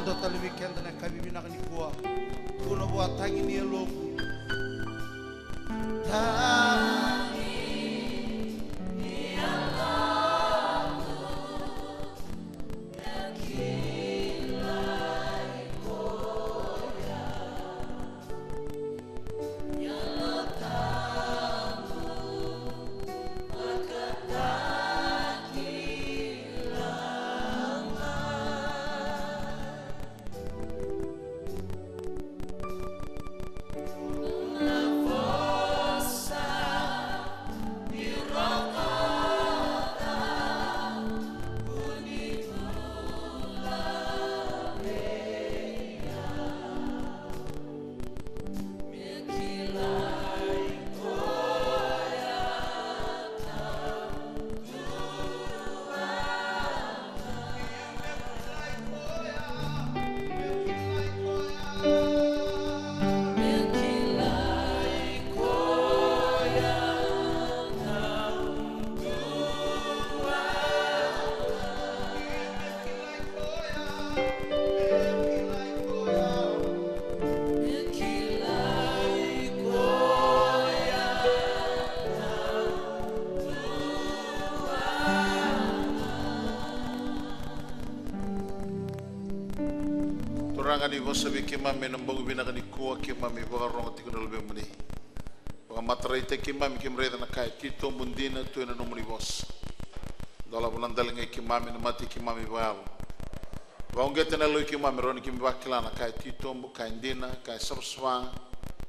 Mando tali weekend na kabibina ni kuwa. Kuno buat tangi ni elong. Ni vosabi kima me nambangu bina kani kuwa kima me baga ronga tikuna lebe muni baga mataraita kima me kimreda na kai tito mundina tuena nomuni vos dala bulandalenge kima me namati kima me bayabu vaungete na loi kima me roni kimi bakila na kai tito mbu kai ndina kai sabswa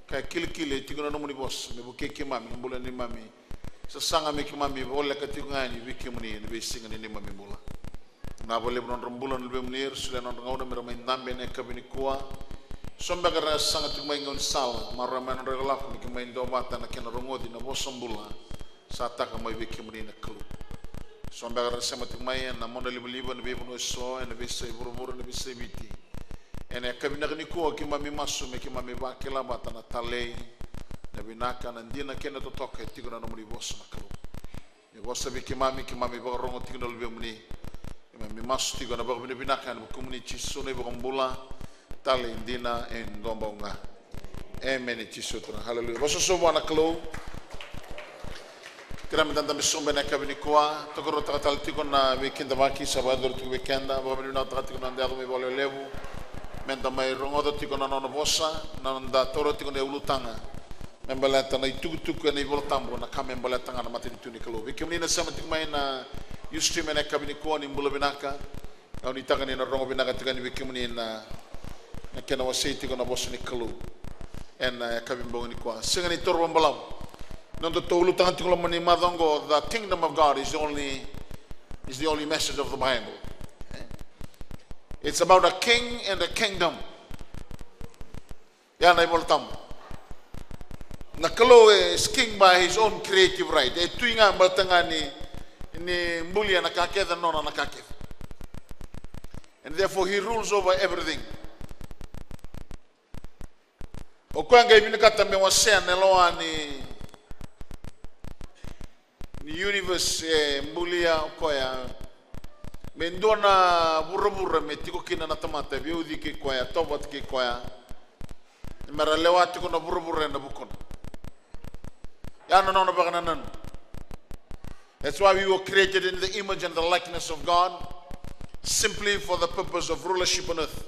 kai kilikile tikuna nomuni vos me buke kima me nambula ni mami sasanga me kima me bolle katikungani wiki muni ni besinga ni mami bula na boleh non rembulan lebih menir sudah non ngau nama main nambe ne kabini kuah somba kerana sangat main ngau sal marah main regalak ni main doa tanah kena rongodi na bosom bula sata kamai beki meni na kelu somba kerana sangat main na mon liban lebih penuh so ene bisa buru-buru ene bisa biti ene kabini kini kuah kimami masuk me kimami bakela batana talei nabi naka nandina kena totok tiga na nomor bos na kelu ni bos kimami barongo tiga lebih meni mi masti gona ba binakan komuni chisone ba bola tale indina en dombonga amen chisutra haleluya boso sobo na klo kram tanta misombe na kabini kwa tokoro tatal tikona weekend maki sabador tu weekend ba bina tatikona ndado me bole levu menta mai rongodo tikona no bossa nanda toro tikona ulutanga membalata na itutuk na iboltambo na kamembalata na matin tuni klo weekend na samatik mai na Yustri menek kabini kuan imbula binaka, kau ni tangan ina rongo binaka tiga ni wikim ni na kena wasiti kau na bos ni kalu, en kabin bong ni kuan. Sengan itu orang balam, nanti tolu tangan tiga lamani madongo. The kingdom of God is the only message of the Bible. It's about a king and a kingdom. Ya na ibol tam. Na kalu is king by his own creative right. Itu ingat bertengah ni mulia nakaketh and nona nakaketh, and therefore he rules over everything. Okwanga ibinikata me wasea neloa ni universe mulia okoya me ndona burra me tiko kina na tamata biudi ki koya tobat ki koya mara lewa tiko na burra na bukon ya no no bagana nan. That's why we were created in the image and the likeness of God, simply for the purpose of rulership on earth.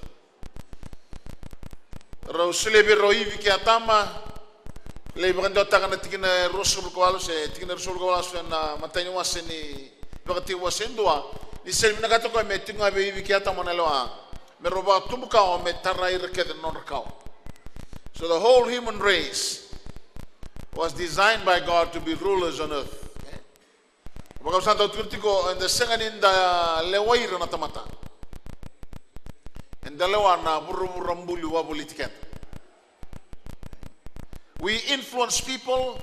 Rausulebi roivi ki atama, leibando takana tikina rosul kawalu se tikina rosul kawalu se na matanya wase ni bagati wase ndua. Ni selmi nagato ko me tinga be ivi ki atama na loa. Me roba tumuka o me tarai reket non rakao. So the whole human race was designed by God to be rulers on earth. Bagaimana santo turtiko and the second in the lewaira na tamata. And the lewana burrambulu wa politiket. We influence people,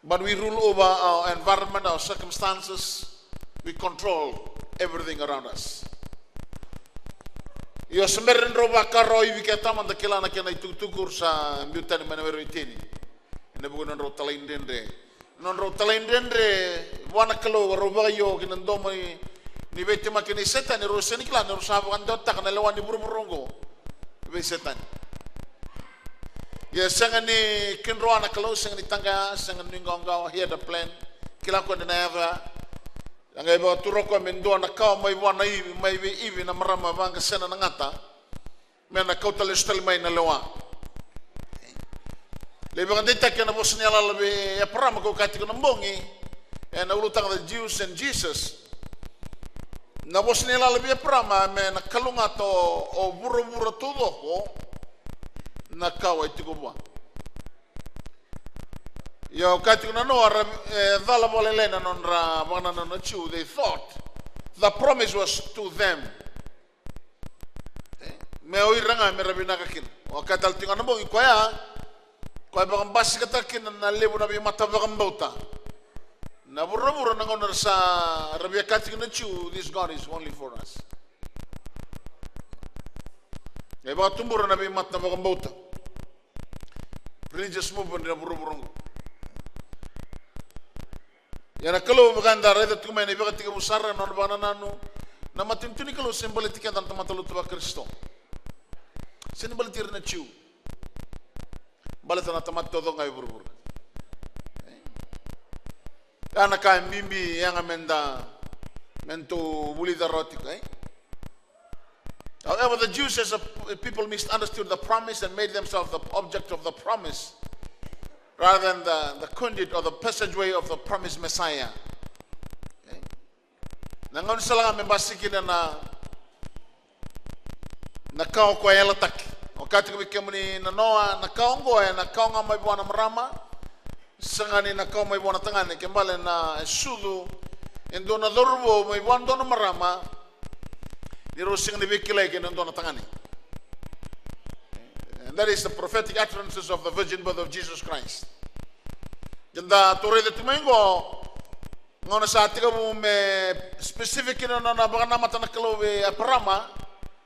but we rule over our environment, our circumstances. We control everything around us. Yo semberin roba karo ibi kita man dakila na kena itutukur sa mbutan manawero itini. Ina bukan ro talain dendre. Non ro talain dendre wana kalo roba yo kinandoma ni bete makini setan ni roseni klan ni rosabu kan dotak na lawan ni burburungo be setan ya sangan ni kinroa na kalau sangan ni tangga sangan ni ngonggaw here the plan kila ko na eva ngai ba turoko mendo na ka mai wana mai ivi na marama banga sena na ngata mena kautal stel mai na lawa le ba ndita kana bosnia la le ya parama ko kati ko mbongi and ulutang the Jews and Jesus na bosnia la le parama mena kalunga to o buru todo ko na kawa itikuwa yo kati ko no ara dala bolelena non ra bana no chu they thought the promise was to them me oi ranga me rabina kakin o katal tinga no bongi koya koy ba bas katakin na lebu na bi mata ba bauta na burro na ngon sa rabia kati no chu this God is only for us e ba tumburo na bi mata ba bauta religious movement na burro yana kalau maganda reda tukuma ni bakati ka musara non banananu na matintuni kalau simbolitika dan tamatalu tuba Kristo simbolitir na chiu balata na tamat todo ngai burbur ana ka mimbi yang amenda mento bulida rotik however the Jews as a people misunderstood the promise and made themselves the object of the promise rather than the conduit or the passageway of the promised Messiah. Nangon sala membasikin na nakao ko yalatak. O kati ko bikemuni na Noa nakao ngo nakao nga may buwan na marama sangani nakao may buwan na tangani kembali na sudu endo na dorbo may buwan do na marama niro sing ni bikilay ken endo na tangani. And that is the prophetic utterances of the virgin birth of Jesus Christ. Janda tore de tumengo ngona sa tika mo me specific na baka na mata na kalowe aparama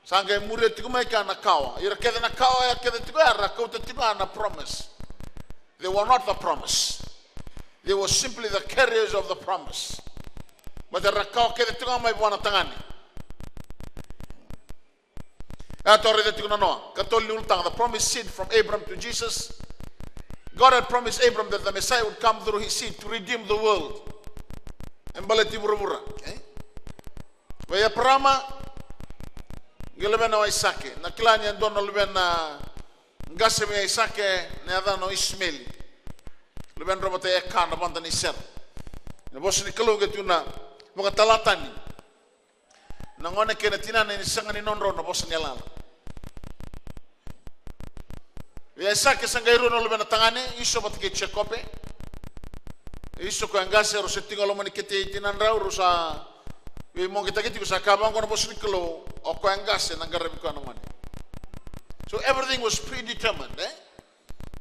sanga mure tikumay ka na kawa ira keda na kawa ya keda tigara kauta tigana na promise. They were not the promise. They were simply the carriers of the promise. But the rakao keda tigama may buwana tangani. The promised seed from Abram to Jesus. God had promised Abram that the Messiah would come through his seed to redeem the world. And balati burubura. Waya parama gileben na Isake. Na kilanya dono leben na ngase me Isake na adano Ismail. Leben robota eka na banda ni ser. Na boss ni kaluga tuna mga talatani. Nangone kena tinan ni sangani nonro na boss ni alala. Ya Isake sangairu no leben na tangane iso batike chekope. Iso ko angase ro settinga lo mani kete tinan raw ro sa we mo kita kiti sa kabang ko na boss ni kalo o ko angase nangarabi ko naman. So everything was predetermined,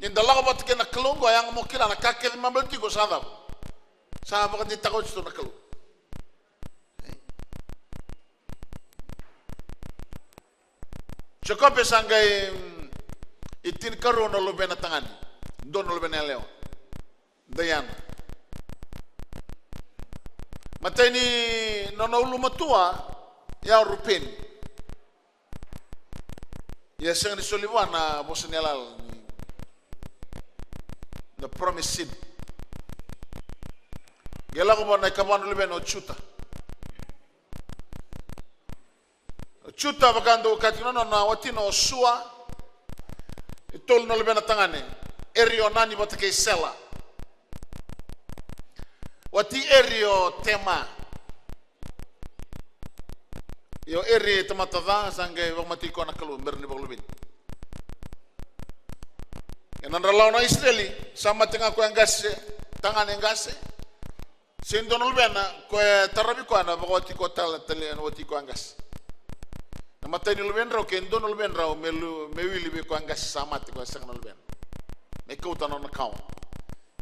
In the law batike na kalongo yang mo kila na kakel mabalti ko sadap. Sa ba kati takot sto na kalo. Chekope sangai itin karo no lobe na tangan don lobe na leo dayan matay ni nono lumatua ya rupen ya sang ni soliwan na bosnelal the promised seed gela ko na kaban lobe no chuta bakando katino na watino sua tol no lebena tangane erio nani batake sela wati erio tema yo eri tamatava sange wamati ko nakalu merni baglubin enan ralaw na Israeli sama tinga ko angase tangane angase sendo no lebena ko tarabi ko na bagoti ko tal tele wati ko angase matay ni luben raw ken don luben raw mewili be ko angas samati ko sang luben me ko tanon na kaw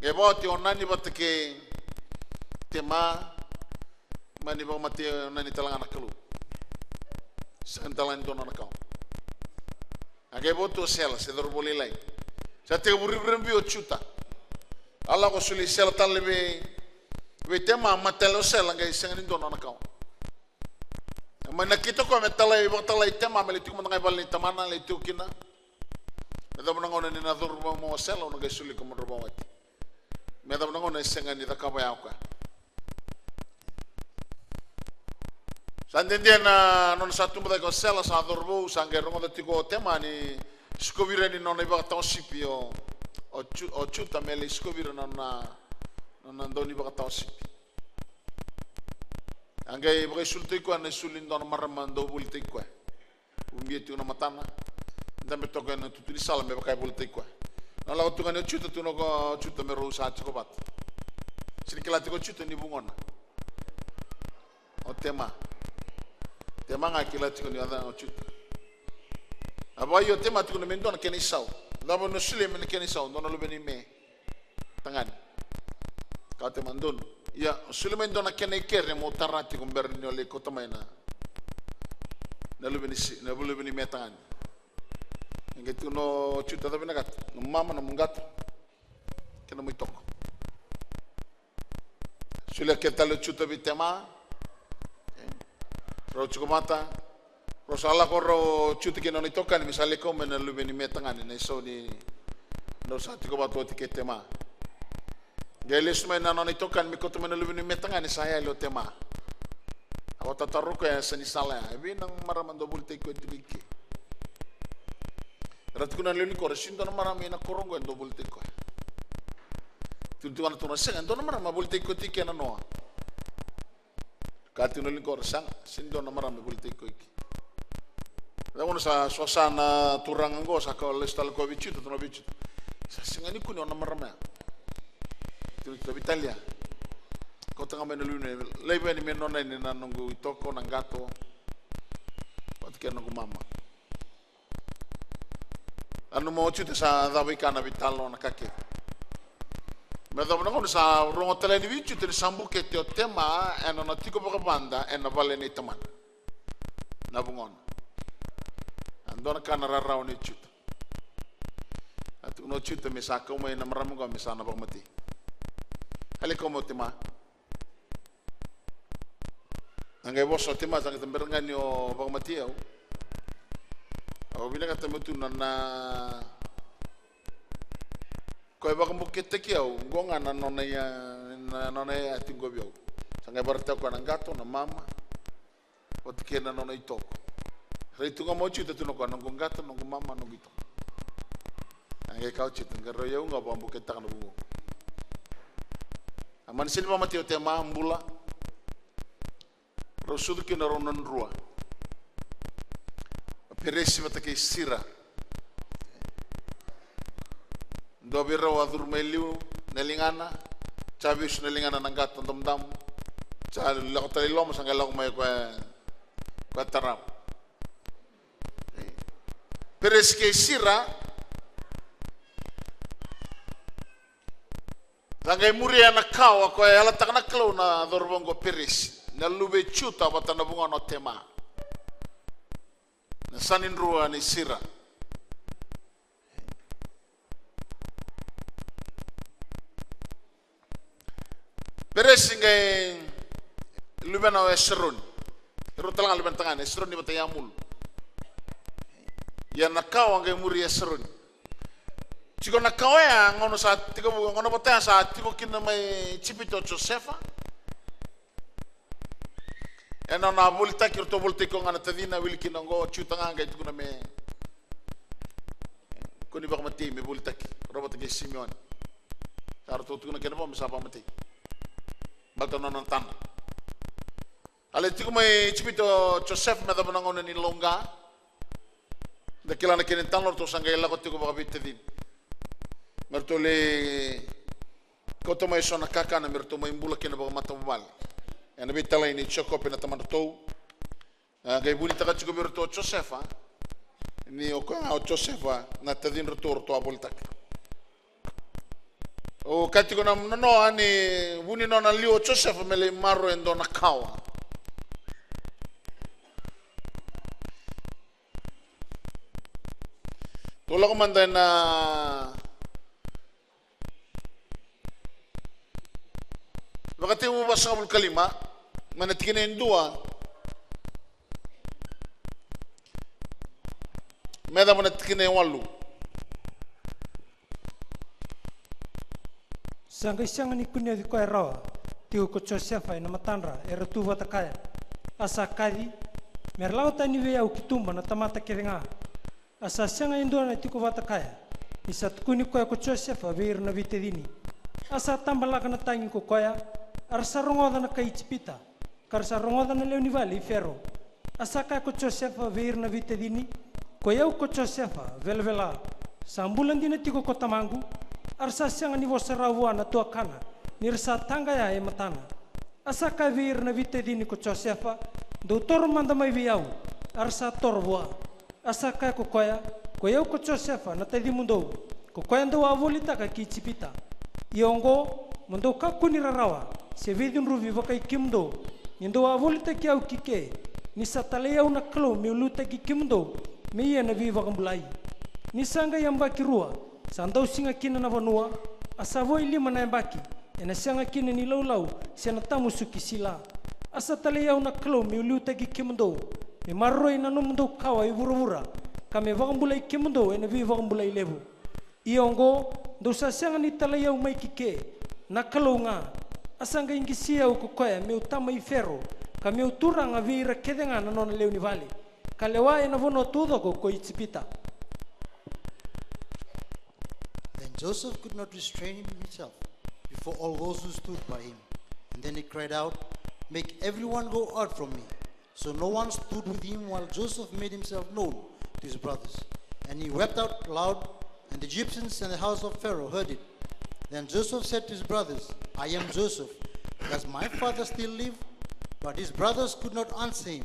e boti onani batke tema mani ba mati onani talanga nakalu sang talan don na kaw age boto sel se dor bolilai sa te buribrimbi o chuta alla ko suli sel talbe we tema matelo sel ngai sang don na kaw Ma nakita ko metalai batalai tema melitik mo ngai bali tamana le tukina. Meda ngona ni nadur mo selo no gesuli ko mo ro wati. Meda ngona senga ni takaba yauka. Sandendia na non satu mo ko sela sa dorbo sange rongo de tiko tema ni skovira ni non iba tawsipio o chuta mele skovira non andoni iba tawsipi. Angai iba sulti ko ne sulin don maramando bulti ko. Umbieti una matana. Ndambe toka na tuturi sala me kai bulti ko. Na la tu ngane chuta tu no ko chuta me ro sa chiko bat. Sirkelati ko chuta ni bungona. O tema nga kila tiko ni ada o chuta. Aba yo tema tiko ni mendona keni sau. Labo no sule me keni sau no lo beni me. Tangan. Ka te mandon. Ya sule mendona keni kere mo tarati ko berni ole ko tamaina. Na lo beni me tangan. Ngetu no chuta da benagat. No mama no mungat. Kena mo itoko. Sule ketalo chuta bitema. Ro chukumata ro sala ko ro chuti ke non itokan misale ko men lu beni metangan ni so ni no sa tiko bato tike tema gelis men non itokan mi ko to men lu beni metangan ni saya lo tema awata taru ko ya sani sala bi nang maramando bulte ko tibiki rat kuna lu ni ko resindo no marami na korongo ndo bulte ko tuan tu nasa ndo no marama bulte ko tike na no Kati no lingkor sang sindo na marami bulti ko iki. Lawan sa suasana turang anggo sa ko lestal ko bicu to no bicu. Sa singani kuno na marami. Tu Italia. Ko tanga men lune lebe ni men nona ni nanongo itoko nang gato. Pat ke no mama. Anu mo chuta sa dawi kana vitalo na kake. Meda mona sa rongo tele ni bicu te sambu ke te tema ena na tiko pa banda ena vale ni teman. Na bungon. Andona kana rarau ni chuta. Atu no chuta mi sa ko mai na maramu ga mi sa na bagmati. Ale ko mo tema. Angai boso tema sa ke berngani o bagmati au. Au bina ka temutu na ko ba ko kete kiau gonga na nona ya tingo bio sanga barta ko na gato na mama o tike na nona itoko reitu ngo mochi te tuno ko na gato no mama no bito ange kau chit ngaro ya nga bambu keta na bungo aman sin mama tio te mambula rosudu ki na ronan rua peresi mata ke sira Dobira wa durmeliu nelingana chabis nelingana nanggat dam chal la tali lom sanga la mai ko tarap pereske sira Tangai muria na kawa ko ala takna klo na dorbongo peres na lube chuta batana bunga no tema na sanin rua ni sira peres ngai lube na esron rutala lube tangan esron ni batayamul ya na kawa ngai muria esron Chiko na kawea ngono sa tiko ngono potea sa tiko kina mai chipito Josefa. Eno na volta kirto volta ko ngana tadina wil kina ngo chutanga ngai tiko na me. Kuni ba mati me volta ki robot ke Simeon. Karo to tiko na kena pa masa pa mati. Balto no tan. Ale tiko mai chipito Joseph me da ngono ni longa. Da kila na kena tan lor to sanga ela ko tiko ba bitedin. Mertole koto mai sona kaka na merto mai mbula kena ba mata bal ena bitala ini choko pena tamato ga buli taka chiko merto Josefa ni o Josefa na tadin retor to aboltak o katiko na no ani buni no na lio Josefa mele marro endo na kawa to la komanda na Wakati mo basa kabul kalima, manatikina yung dua, meda mana tikine walu Sanga ni kunia di koe rawa, tiu ko Josefa ina matandra, era tu watakaya. Asa kadi, merlau tani wea u kitumba na tamata kerenga. Asa sanga indua na tiko watakaya, isa tukuni koe ko Josefa veir na vite dini. Asa tambalaka na tangi ko koea, arsa rongoda na kai chipita, karsa rongoda na leoni vali fero. Asa kai ko Josefa veir na vite dini, koea u ko Josefa velvela, sambulan dina tiko ko tamangu, arsa sianga ni vosarawa na tua kana ni rasa tanga ya e matana asa ka vir na vite dini ko Josefa do tor manda mai viau arsa torwa asa ka ko koya ko Josefa na tedi mundo ko koya ndo avolita ka kichipita iongo mundo ka kuni rarawa se vidin ruvi vakai kimdo ndo avolita ki au kike ni satale au na klo mi luta ki kimdo mi ya na viva kambulai ni sanga yamba kirua Sandau singa kina na vanua, asa voi lima na embaki, ena sianga kina ni laulau, siana tamu suki sila. Asa tale yau na klo mi uliu tagi kimendo, mi marroi na numendo kawa i vura-vura, ka me vakambulai kimendo ena vi vakambulai levu. Iongo, dosa sianga ni tale yau mai kike, na klo nga, asa nga ingi siya u kukoya me utama i fero, ka me uturanga vi ira kedenga na nona leo ni vali, ka lewa ena vono tudoko ko itipita. Joseph could not restrain himself before all those who stood by him. And then he cried out, "Make everyone go out from me." So no one stood with him while Joseph made himself known to his brothers. And he wept out loud, and the Egyptians and the house of Pharaoh heard it. Then Joseph said to his brothers, "I am Joseph. Does my father still live?" But his brothers could not answer him,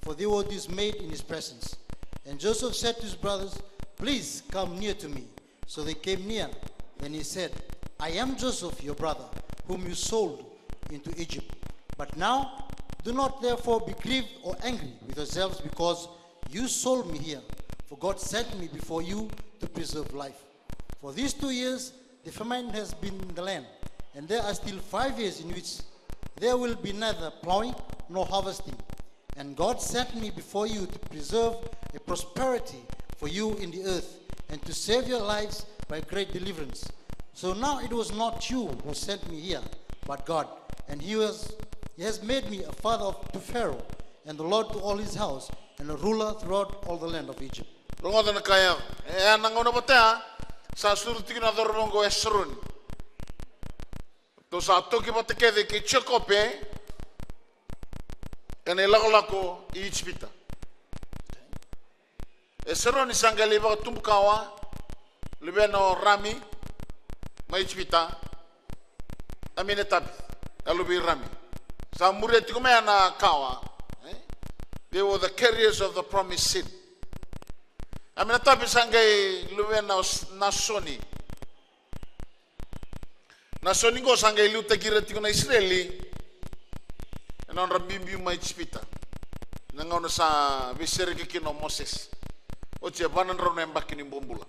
for they were dismayed in his presence. And Joseph said to his brothers, "Please come near to me." So they came near. Then he said, "I am Joseph, your brother, whom you sold into Egypt. But now do not therefore be grieved or angry with yourselves because you sold me here. For God sent me before you to preserve life. For these 2 years the famine has been in the land, and there are still 5 years in which there will be neither plowing nor harvesting. And God sent me before you to preserve a prosperity for you in the earth, and to save your lives by great deliverance. So now it was not you who sent me here, but God. And he has made me a father to Pharaoh, and the Lord to all his house, and a ruler throughout all the land of Egypt." rongoda na kaya e nangono bata sa surti na dormongo esrun to sa toki bata kede ki chekope kane lako i ichpita esrun isangali ba tumkawa libeno rami mai ichpita amine tabi alubi rami sa mureti kumena kawa they were the carriers of the promised seed. Amina tabi sangai luwena nasoni. Nasoni go sangai luta kirati kuna Israeli. Non rabimbi mai chipita. Nangono sa visere kino Moses. Oche banan rona mbakini bombula.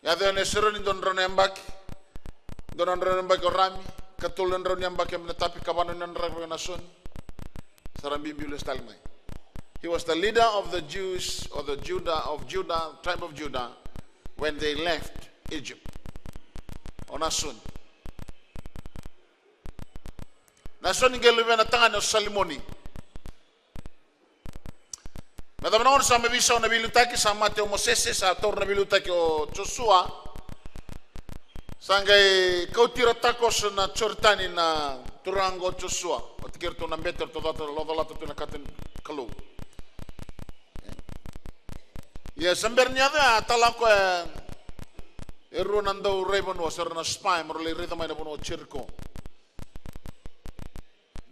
Ya de nesero ni don rona mbaki. Don rona mbaki rami. Katulan rona mbaki amina tabi kabanan rona nasoni. Sarambimbi lestalmai. He was the leader of the Jews, or the tribe of Judah, when they left Egypt. Onasun. Nasun ingeluwe na tangan o Salimoni. Madam na sa mabisa na bilutaki sa Mateo Moses sa tor na bilutaki o Joshua. Sangay kautira takos na chortani na turango Joshua. At kirto na better to that lodolata to na katin kalu. Ya sambernya da talako erunando rebono serna spy morle rida mai bono circo.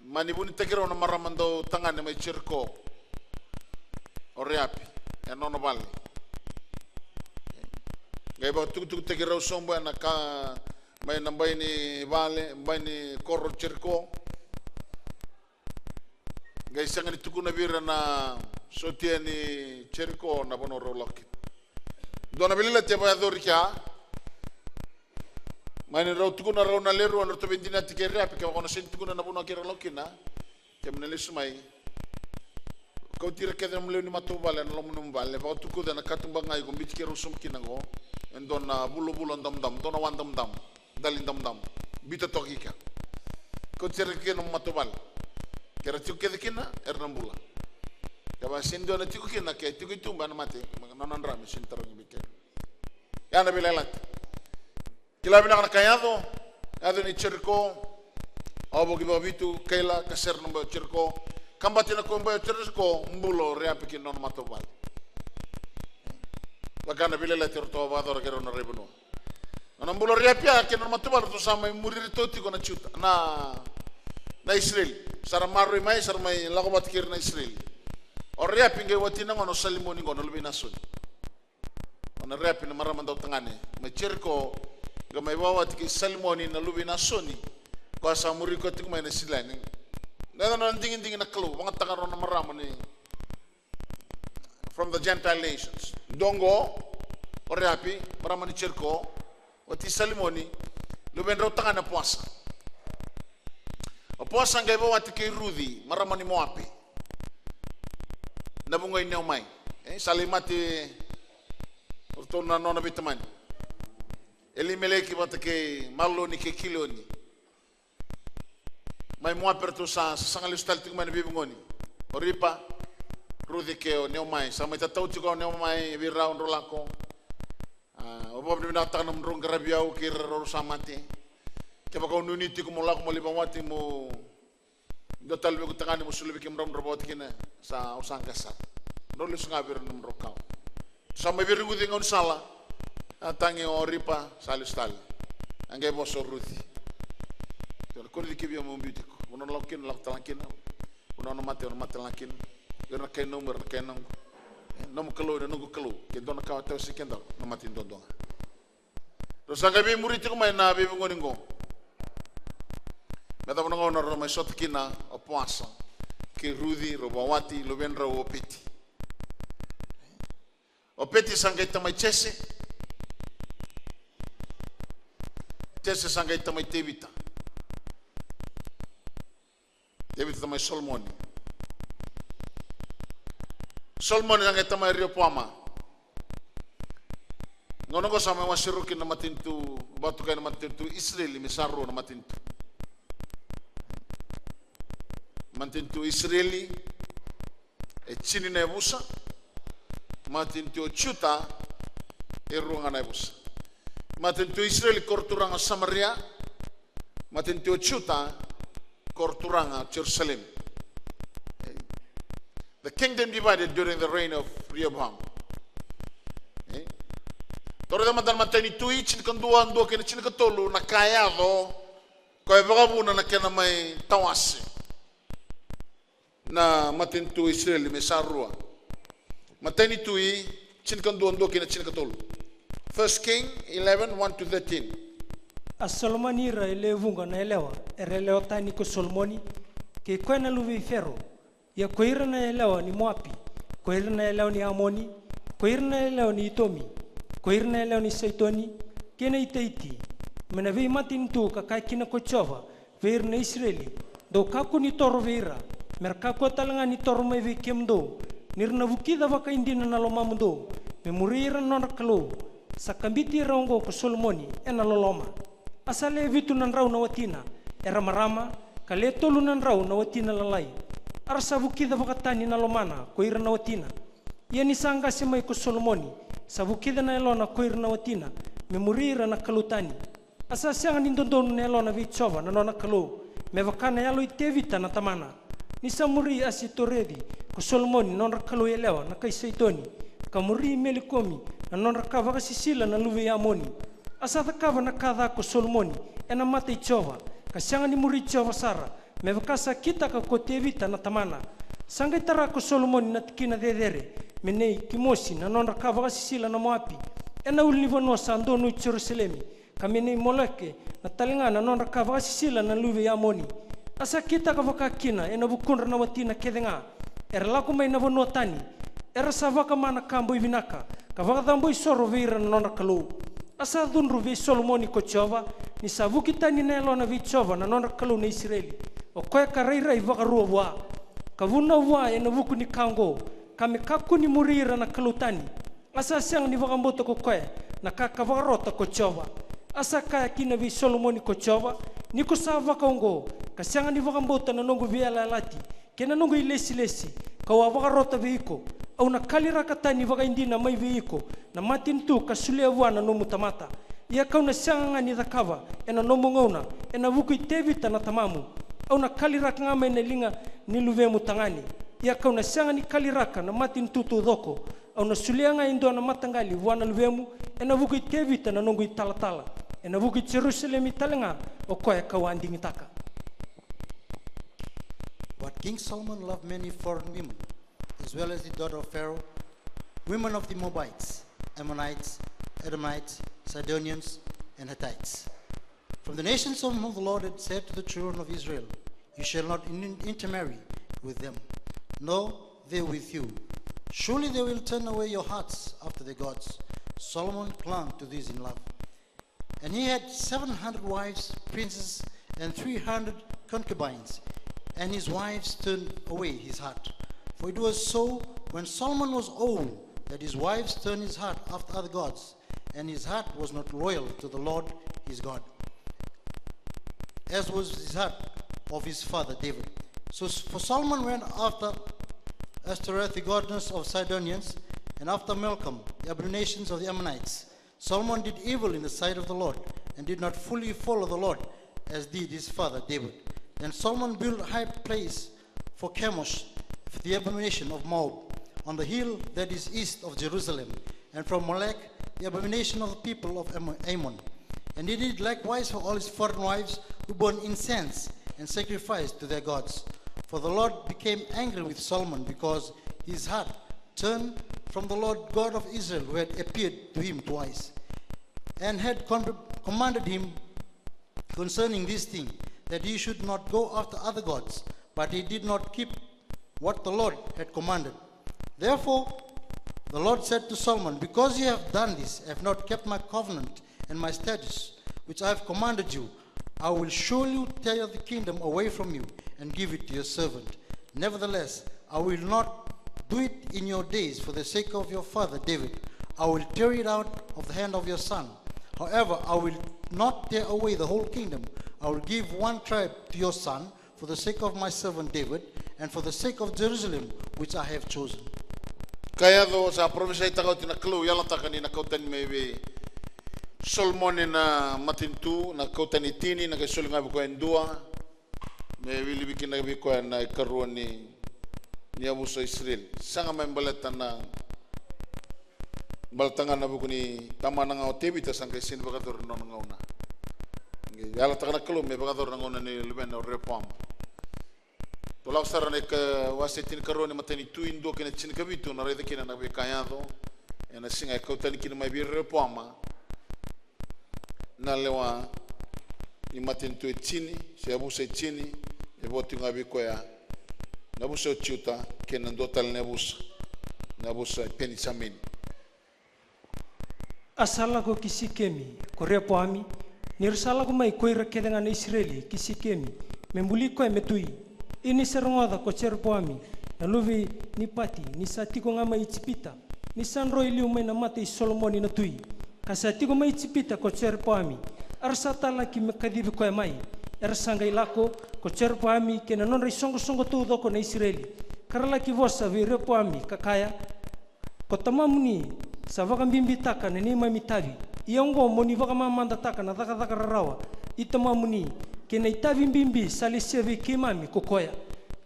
Mani buni tekero na maramando tangan mai circo. Oreapi enono bali. Gai ba tu tekero sombo na ka mai nambai ni vale mai ni corro circo. Gai sangani tukuna vira na sotieni cerco na bono rolok. Dona belila te ba dorika. Mane ro tukuna ro na leru na to bendina tikere api ka kono sen tukuna na bono kera lokina. Te menele sumai. Kau tira keda mleu ni matu bale na lomu num bale ba tu kuda na katumba ngai ko bit kero sum kinango endona bulu dam dam dona wan dam dam dalin dam dam bita tokika kau tira keda matu bale kera tiu keda kina ernambula kaba sindo na tiu kina ke tiu itu ban mate nanan rame sintar ngi bikke ya na bilalat kila bina kana kayado ado ni cerco abo giba bitu kaila kaser nomba cerco kambatina ko mbayo cerco mbulo reapiki non matobal bagana bilela terto vador kero na rebuno ana mbulo reapia ke non matobal to sama murir toti ko na chuta na Israel sara marri mai sara mai lagobat kir na Israel o reapinge watina ngono salimoni ngono lubina sun ona reapina maramando tangane ma cerco gamay wawat ki salimoni na lubina suni ko sa muri ko tikmay na silani na dingin na clue mga tagaron na maramo ni from the Gentile nations dongo or happy maramo ni cerco wati salimoni luben raw tanga na puasa o puasa ngay ba wati kay Rudy maramo ni Moapi nabungoy niyo may salimati urto na nona bitaman Elimeleki wati kay Maloni kay Kiloni mai mo aperto sa sangalis taltik man bibingoni oripa Rudy keo neo mai sa mai tatau tiko neo mai biraun rolako obob ni binata nam rong grabiau kir ro samati ke bako nuni tiko mo lak mo libawati mo dotal be ko tangani mo sulubi kim rom robot kina sa usang kasa rolis ngabir nam rokau sa mai biru gudi ngon sala tangi oripa salistal angge boso Rudy ko di kibia mo mbitiko uno lokin lak talakin uno mate lakin yo na kay number kay nang nom kalo no kalo ke don ka taw sikenda no matin don don do sanga be muriti ko may na be ngoni ngo meta mo ngono ro may sot kina o poasa ke Rudy robawati lo ben ro opeti sanga itamay chese sanga itamay tevita David tamay Solomon ang tamay Rio Puama ngono ko sama wasirukin na matintu batu kay na matintu Israel misaro na matintu Israeli chini na ebusa matintu chuta irunga na ebusa matintu Israel korturang Samaria matintu chuta Korturanga, Jerusalem. The kingdom divided during the reign of Rehoboam. Toro da madan matani tui chin kanduan do ken chin katolu na kaya do ko e bagabuna na ken may tawasi na matin tu Israel me sarua matani tui chin kanduan do ken chin katolu. 1 King 11:1-13. A Solomoni ra ele vunga na elewa ereleo tani ko Solomoni ke kwena luvi fero ya koira na elewa ni Moapi koira na elewa ni Amoni koira na elewa ni Itomi koira na elewa ni Saitoni kena itaiti mena vei matin tu ka kina ko chova veir na Israeli do kaku ni toro veira merka ko talanga ni toro mai ve kemdo nirna vukida vaka indina na lomamundo me murira non kalo sakambiti rongo ko Solomoni ena loloma asale vitu nan rau na watina era marama kale tolu nan rau na watina lalai arsa vukida vakatani na lomana koira na watina yani sanga semai ko Solomoni sa vukida na elona koira na watina me murira na kalutani asa siang ni ndondon na elona vichova na nona kalu me vakana yalo itevita na tamana ni samuri asitoredi ko Solomoni non rakalu elewa na kai Saitoni kamuri melikomi na non rakava kasisila na luve ya Amoni asa takava na kada ko Solomoni ena mate chova kasyanga ni muri chova sara me vakasa kita ka kotevita na tamana sanga tara ko Solomoni na tikina dedere menei kimosi na non rakava kasisila na Moapi ena ulnivo no sando no Jerusalem kamenei moleke na talinga na non rakava kasisila na luve ya Amoni asa kita ka vakakina ena bukunra na watina kedenga era lako mai na vono tani era savaka mana kambo vinaka ka vakadambo isoro veira na non rakalu asa dunru vi Solomoni ko chova ni savuki tani nelo na vi chova na non rakalu na Israeli o koe ka reira i vakaruwa wa Kavuna wa ena vuku ni kango. Kame kaku ni murira na kalutani. Asa siang ni vakamboto ko koe. Na kakavarota ko chova. Asa kaya kina vi Solomoni ko chova. Ni ko sa vakaungo. Kasianga ni vakambota na nongo via lalati. Kena nongo ilesi-lesi. Kawa vakarota veiko. Au na kalira katani vakaindina mai veiko. Na matin tu kasulea wana nomu tamata. Ia kau na sianga ni dhakava. Ena nomu ngauna. Ena vuku itevita na tamamu. Au na kaliraka ngama ena linga ni luvemu tangani. Ia kau na sianga ni kaliraka na matin tutu dhoko. Au na sulianga indo na matangali wana luvemu. Ena vuku itevita na nongo italatala. Ena vuku Jerusalem italenga. O koe kau andingi taka. But King Solomon loved many foreign women, as well as the daughter of Pharaoh, women of the Moabites, Ammonites, Edomites, Sidonians, and Hittites. From the nations of whom the Lord had said to the children of Israel, you shall not intermarry with them, nor they with you. Surely they will turn away your hearts after their gods. Solomon clung to these in love. And he had 700 wives, princes, and 300 concubines. And his wives turned away his heart. For it was so when Solomon was old that his wives turned his heart after other gods, and his heart was not loyal to the Lord his God, as was his heart of his father David. So for Solomon went after Ashtoreth, the goddess of Sidonians, and after Milcom, the abominations of the Ammonites. Solomon did evil in the sight of the Lord, and did not fully follow the Lord, as did his father David. Then Solomon built a high place for Chemosh, the abomination of Moab, on the hill that is east of Jerusalem, and from Molech, the abomination of the people of Ammon. And he did likewise for all his foreign wives who burned incense and sacrificed to their gods. For the Lord became angry with Solomon because his heart turned from the Lord God of Israel, who had appeared to him twice, and had commanded him concerning this thing, that he should not go after other gods, but he did not keep what the Lord had commanded. Therefore the Lord said to Solomon, because you have done this, have not kept my covenant and my statutes, which I have commanded you, I will surely tear the kingdom away from you and give it to your servant. Nevertheless, I will not do it in your days for the sake of your father David. I will tear it out of the hand of your son. However, I will not tear away the whole kingdom. I will give one tribe to your son for the sake of my servant David and for the sake of Jerusalem, which I have chosen. Kaya do sa provinsa itakaw tinaklo yala takani na kautan maybe Solomon na matintu na kautan itini na kasul nga ko endua may bilibikin na ko na ikaruan ni Abu sa Israel sanga may balatan na baltangan na buko ni tama na nga OTV ta sang kaisin bagador no nga una yala takana klo may bagador nga una ni Luben o Repom Tolak sarane ka wasetin karuan ni matani tu indo kena chin kabitu na reda kena na bekayado ena singa kautan kina may bir Repom na lewa ni matin tu chini se Abu sa chini e boti nga bikoya na buso chuta kena dotal na busa penisamin asala ko kisikemi korepo ami nirsala ko mai koira kedenga na Israeli kisikemi membuli ko metui ini serongoda ko cherpo ami na luvi ni pati ni satiko ngama itipita ni sanro iliu mai na mate Solomon na tui kasatiko mai itipita ko cherpo ami arsatala ki mekadibi ko mai ersanga ilako ko cherpo ami kena non risongo tu doko na Israeli karala ki vosa virepo ami kakaya ko tamamuni sa vakambimbi taka na nima mitavi iongo moni vakamamanda taka na dhaka rarawa itamamuni kena itavi mbimbi salisevi kimami kokoya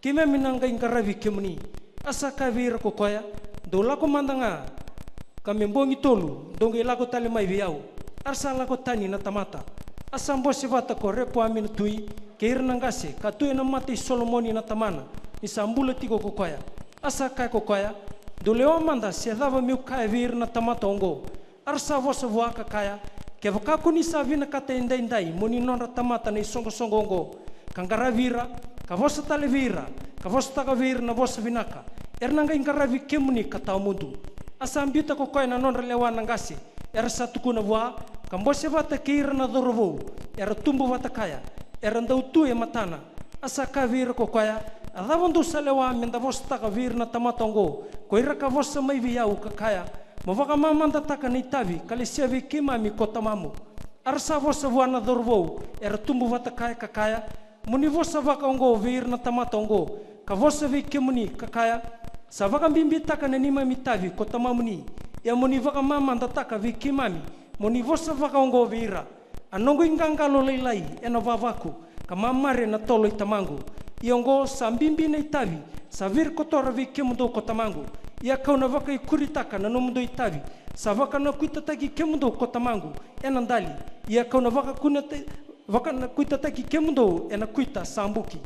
kimami nanga ingaravi kimuni asaka vira kokoya do lako mandanga kamembongi tolu donge lako tale mai viau arsa lako tani na tamata asambo sivata ko repo amin tui keir nangase katui na mati Solomoni na tamana isambula tiko kokoya asaka kokoya do leo manda se dava meu kai vir na tamata ongo arsa vosa voaka kaya ke vakaku ni savina kata indai moni nonra tamata na songo ongo kangara vira ka vosa tale vira ka vosa taka vir na vosa vinaka ernanga ingaravi kemuni kata mundu asambita ko koina nonra lewa nangasi ersa tukuna voa kambose vata keira na dorovo era tumbo vata kaya era ndau tu e matana asaka vira ko koya adavando salewa menda vosta ka virna tamatongo koira ka vossa mai viau kakaya mavaka mamanda taka nei tavi kalesia vi kimami kotamamu arsa vossa voana dorvou era tumbu vatakaya kakaya muni vossa vaka ongo virna tamatongo ka vossa vi kimuni kakaya sa vaka bimbi taka nei mami tavi kotamamuni ya muni vaka mamanda taka vi kimami muni vossa vaka ongo vira anongo ingangalo leilai ena vavaku ka mamare na tolo itamangu iongo sa bimbi nei tavi sa vir kotora vi kimundo kotamangu ia kauna vaka ikuritaka na nomundo itavi sa vaka na kuitataki kimundo kotamangu enandali ia kauna vaka vaka na kuitataki kimundo ena kuita sambuki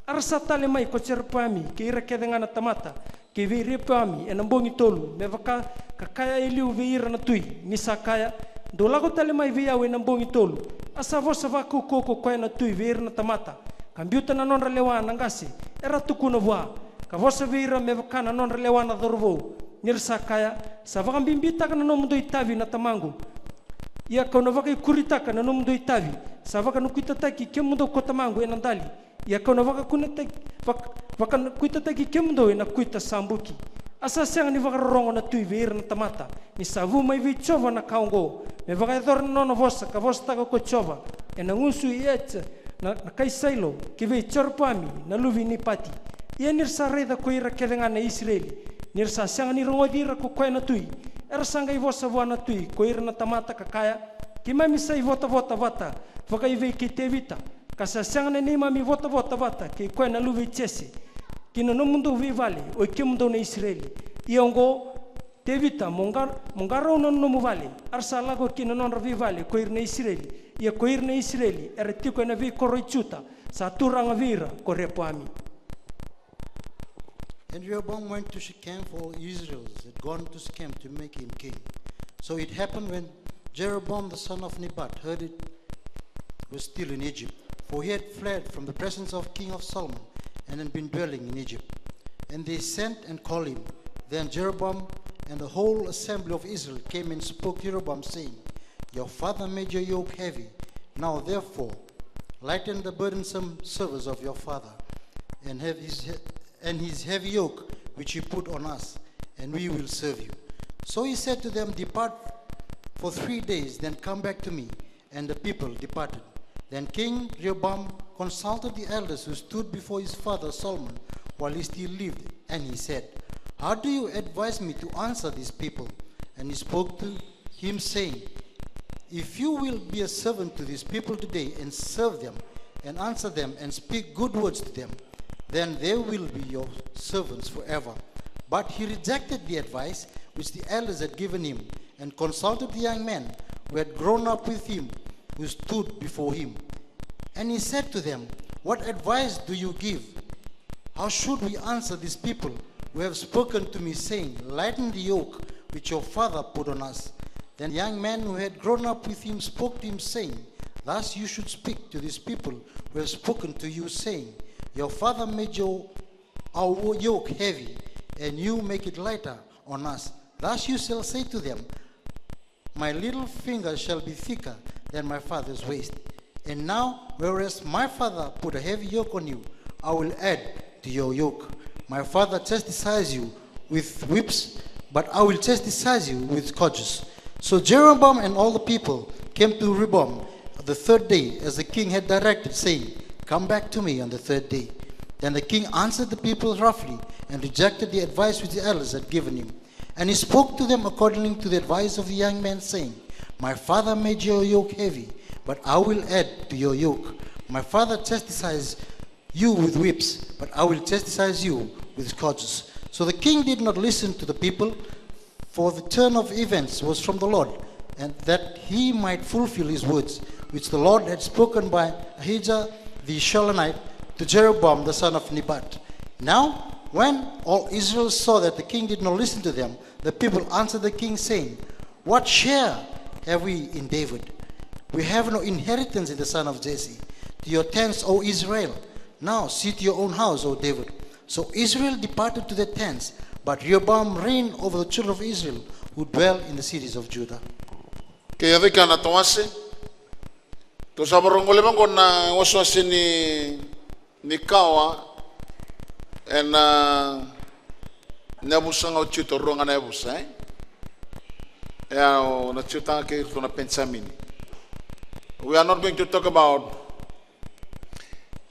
arsa tale mai ko cerpami ke ira kedengana tamata ke virepami ena bongi tolu me vaka kakaya iliu vira na tui misa kaya do lago tale mai via ena bongi tolu asa vosa vaka koko ko ena tui vira na tamata kambiuta na nonra lewana ngasi era tukuna voa ka vosa vira me vaka na nonra lewana dorvo nirsa kaya sa vaka bimbita kana nomundo itavi na tamangu ia kauna vaka ikuritaka na nomundo itavi sa vaka nukuitataki kemundo kotamangu enandali ia kauna vaka kunataki vaka kuitataki kemundo ena kuita sambuki asa senga ni vaka rongo na tui vira na tamata ni savu mai vi chova na kaungo me vaka edor nono vosa ka vosa taka ko chova ena ngusu ietsa na kaisailo ki ve chorpami na luvi ni pati ia nirsa reda ko ira kedengana Israeli nirsa senga ni rongo dira ko koena tui era sanga i vosa voana tui ko ira na tamata kakaya ki mami sai vota vata vaka i ve ki tevita kasa senga ni mami vota vata ki koena luvi chese ki no mundo vi vale o ki mundo na Israeli iongo tevita mongaro no mu vale arsa lago ki no vi vale ko ira na Israeli ia ko ira na Israeli era tiko na vi koroichuta sa turanga vira ko repoami. And Rehoboam went to Shechem, for all Israel had gone to Shechem to make him king. So it happened when Jeroboam the son of Nebat heard it was still in Egypt, for he had fled from the presence of King of Solomon and had been dwelling in Egypt. And they sent and called him. Then Jeroboam and the whole assembly of Israel came and spoke to Jeroboam, saying, Your father made your yoke heavy. Now therefore lighten the burdensome service of your father, and have his heavy yoke which he put on us, and we will serve you. So he said to them, Depart for 3 days, then come back to me. And the people departed. Then King Rehoboam consulted the elders who stood before his father Solomon while he still lived, and he said, How do you advise me to answer these people? And he spoke to him, saying, If you will be a servant to these people today, and serve them, and answer them, and speak good words to them, then they will be your servants forever. But he rejected the advice which the elders had given him, and consulted the young men who had grown up with him, who stood before him. And he said to them, What advice do you give? How should we answer these people who have spoken to me, saying, Lighten the yoke which your father put on us? Then the young men who had grown up with him spoke to him, saying, Thus you should speak to these people who have spoken to you, saying, Your father made our yoke heavy, and you make it lighter on us. Thus you shall say to them, My little finger shall be thicker than my father's waist. And now, whereas my father put a heavy yoke on you, I will add to your yoke. My father chastised you with whips, but I will chastise you with scourges. So Jeroboam and all the people came to Rehoboam the 3rd day, as the king had directed, saying, Come back to me on the 3rd day. Then the king answered the people roughly, and rejected the advice which the elders had given him. And he spoke to them according to the advice of the young men, saying, My father made your yoke heavy, but I will add to your yoke. My father chastised you with whips, but I will chastise you with scourges. So the king did not listen to the people, for the turn of events was from the Lord, and that he might fulfill his words, which the Lord had spoken by Ahijah the Shilonite to Jeroboam the son of Nebat. Now, when all Israel saw that the king did not listen to them, the people answered the king, saying, What share have we in David? We have no inheritance in the son of Jesse. To your tents, O Israel. Now see to your own house, O David. So Israel departed to their tents, but Rehoboam reigned over the children of Israel who dwell in the cities of Judah. Kaya vika na tawase. To sa barongole bango na waswasi ni kawa And nebusang o chuto ronga nebusa, eh? Na chutang ke na pensamini. We are not going to talk about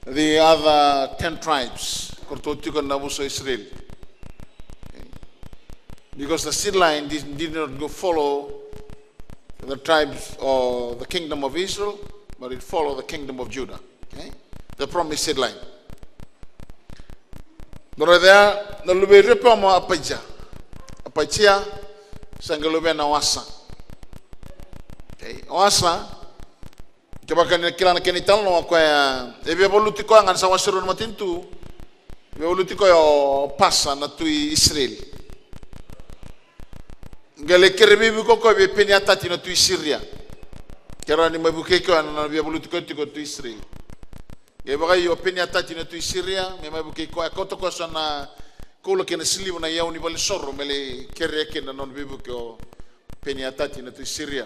the other 10 tribes, Kortotika Nabusa Israel. Okay. Because the seed line did not go follow the tribes or the kingdom of Israel, but it followed the kingdom of Judah. Okay. The promised seed line. But there, the Lube Ripamo Apaja. Apachia, Sangalube Nawasa. Okay. Awasa. Coba kila na kenital no kwa ebe voluti ko ngan sa wasiro matintu ebe voluti ko yo pasa na tu Israel ngale kerebe ko be peniata tino tu Syria kera ni mabuke ko na ebe voluti ko tu Israel ge ba yo peniata tino tu Syria me mabuke ko to ko sana ko lo kena silimu na yauni bal sorro mele kere ke na non bibu ko peniata tino tu Syria.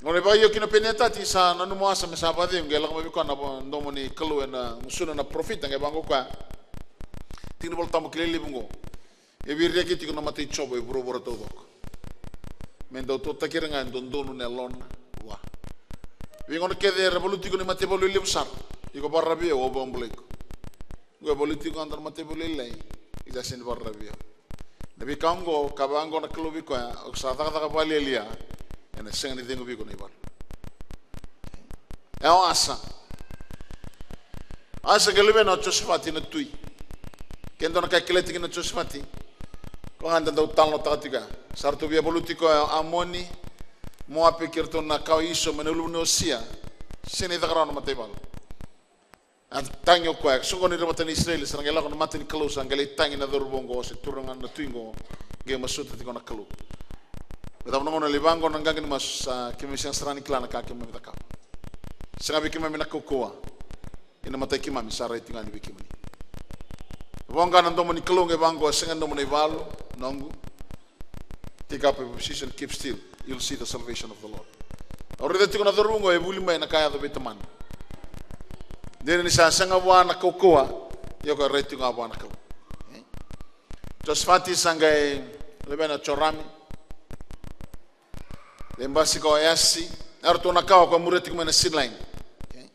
Ngone ba yo kino penetati sa nanu mo asa mesabade ngela ko biko na ndomo ni kalu na musuna na profit nge bango kwa tinu bol tamu kilele bungo e birre ke tiko na mate chobo e bro bro todo mendo to takira nga ndondonu ne lon wa wi ngone ke de revolutiko ni mate bolu limsar iko barrabi o bombleko go politiko andar mate bolu lei ida sen barrabi nabi kango kabango na kalu biko o sa ta ta bali elia and the second thing we going to asa gelebe na Josephat na tui kendo na kakileti na Josephat ko anda do talno tatika sarto via politiko amoni mo apikirto na kaiso menulu no sia sini dagrano matebal at tanyo ko so ko ni rematan Israel sarangela ko matin close angeli tangi na dorbongo se turangan na tuingo ge masuta tiko na kalu. Kita menunggu libango nanggang mas kemisian serani kelana kaki mami takau. Sengaja bikin mami nak kokoa. Ina mata iki mami sarai tinggal bikin mami. Wangga nanto mani kelung e bango sengan nanto mani valu nongu. Take up a position, keep still. You'll see the salvation of the Lord. Orang itu kena dorungo e buli mai nakaya do betaman. Dia ni senga wana kokoa. Yo ka rating wana kau. Josfati sangai lebena chorami. Lembasi ko yasi arto nakawa kwa mureti kuma na sidline. Okay.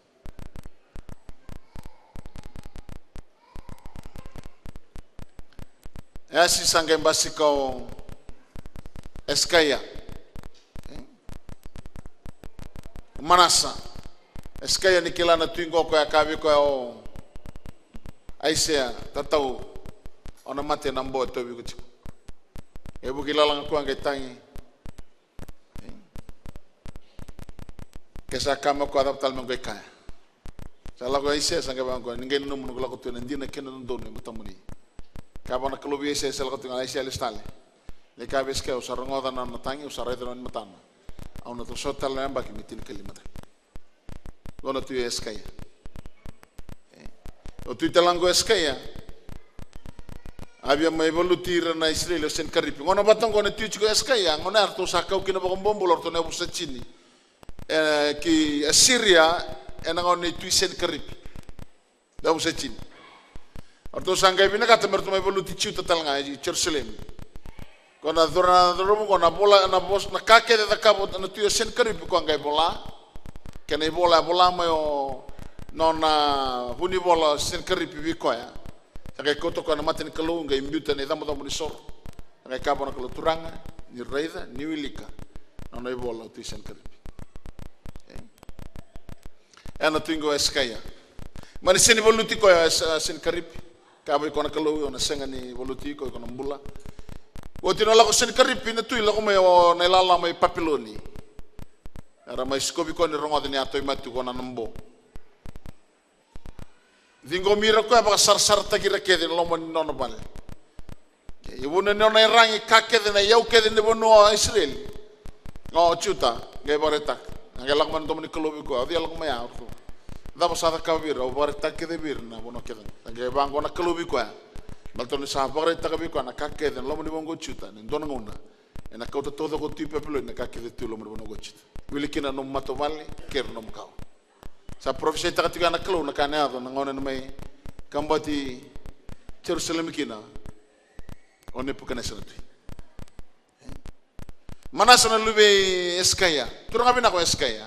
Yasi sanga embasi ko Eskaya. Okay. Manasa. Eskaya ni kila na tuingo ko akabi ko o Aisea tatau ona mate nambo to bi ko. Ebu kila lang ko ang tangi. Kesa kama ko adaptal mo kay kaya. Sa lago ay siya sanga bangko ninguém no mundo lago tu nandina kena ndono matamuni. Kaba na klubi siya sa lago tu ay siya listale. Le kabes ka usar ngoda na natangi usar redro ni matana. Au na to sotal na mbaki mitin kalimata. Gona tu eskaya. O tu talango eskaya. Abia mai volutir na Israel sen karipi. Ngona batang gona tu chiko eskaya ngona arto sakau kina bagom bolor to na busachini. Ki Assyria enangon ni tuisen kerip da usachin arto sangai bina kata mertu mai bolu tichu total ngai Jerusalem kona dorana kona bola na bos na kake da kabot na tuisen kerip ko ngai bola kena bola mai o nona huni bola sen kerip bi ko ya sakai koto kona maten kelu ngai imbuta ne damo damo ni sor ngai kabona kelu turanga ni reida ni wilika nona bola tuisen kerip. Ana tuingo eskaya. Mani sini voluti ko sen karip. Kaboy ko na kalu na senga ni voluti ko na mbula. O tinola ko sen karip na tui la ko may na ilala may papiloni. Ara may skobi ko ni rongo ni atoy matu ko na nambo. Dingo mira ko ba sar tagira ke din lomo ni nono bal. Ibu na nona rangi kake na yau ke din bono Israel. Ngo chuta ge baretak. Ngelak man tomni kelobi ko adi alak maya ko dabo sa ka bir o bar tak ke bir na bono ke nge bango na kelobi ko balton sa bar tak bi ko na ka ke den lomo ni bongo chuta ni don ngona ena ka to todo ko tipo pelo na ka ke de tulo mo bono go chuta wilikina no mato vale ker no mkao sa profesia tak tiga na kelo na ka na do ngona no mai kambati Jerusalem kina o Nebuchadnezzar tu Manasa na lube eskaya turang abi na ko eskaya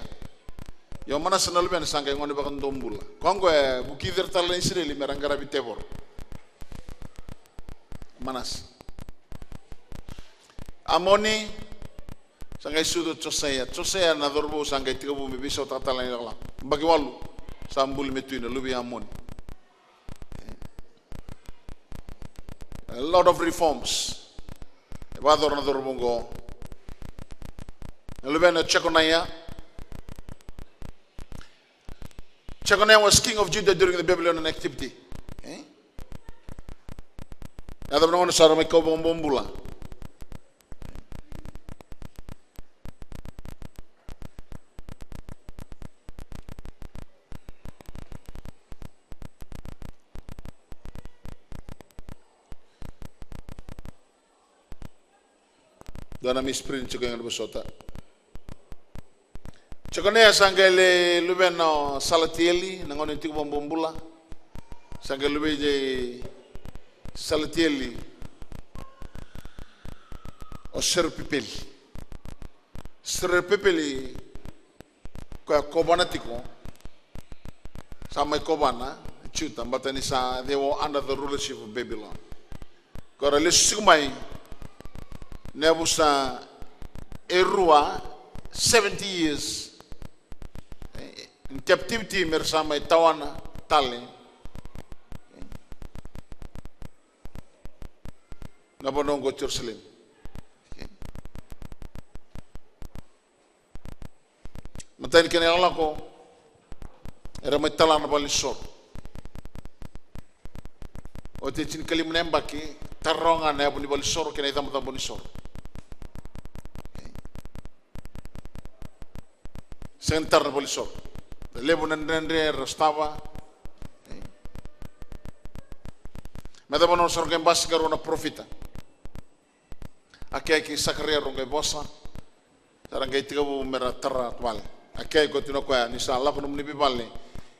yo Manasa na lube na sangkay ngone bakan dombula kongo bukider tala Israeli merangara bitebor Manas Amoni sangkay sudut Josiah na dorbo sangkay tigabu mibiso tatala nila bagi walu sambul metuina lube Amoni a lot of reforms vador na dorbo go lube na Jeconiah was king of Judah during the Babylonian activity. Ada mana orang sarang mereka bombula. Dana misprint juga yang bersota. Jeconiah sanggale lubeno Salatieli nangon inti bombula. Sanggale lube je Salatieli o Serpipeli ko kobanatiko sama kobana chuta batani sa they were under the rulership of Babylon ko relisumai nebusa erua 70 years in captivity mersama tawana tale nabonongo Jerusalem matain kene ala ko era metala na balisor o te tin kalim nembaki taronga na boni balisor kene tamata bonisor sentar na balisor lebo nendre restava meda bono sorge basikaro na profita akai ki sakaria ronga bosa sarangai tigabu mera terra twal akai ko tino ko ni sala ko ni biballe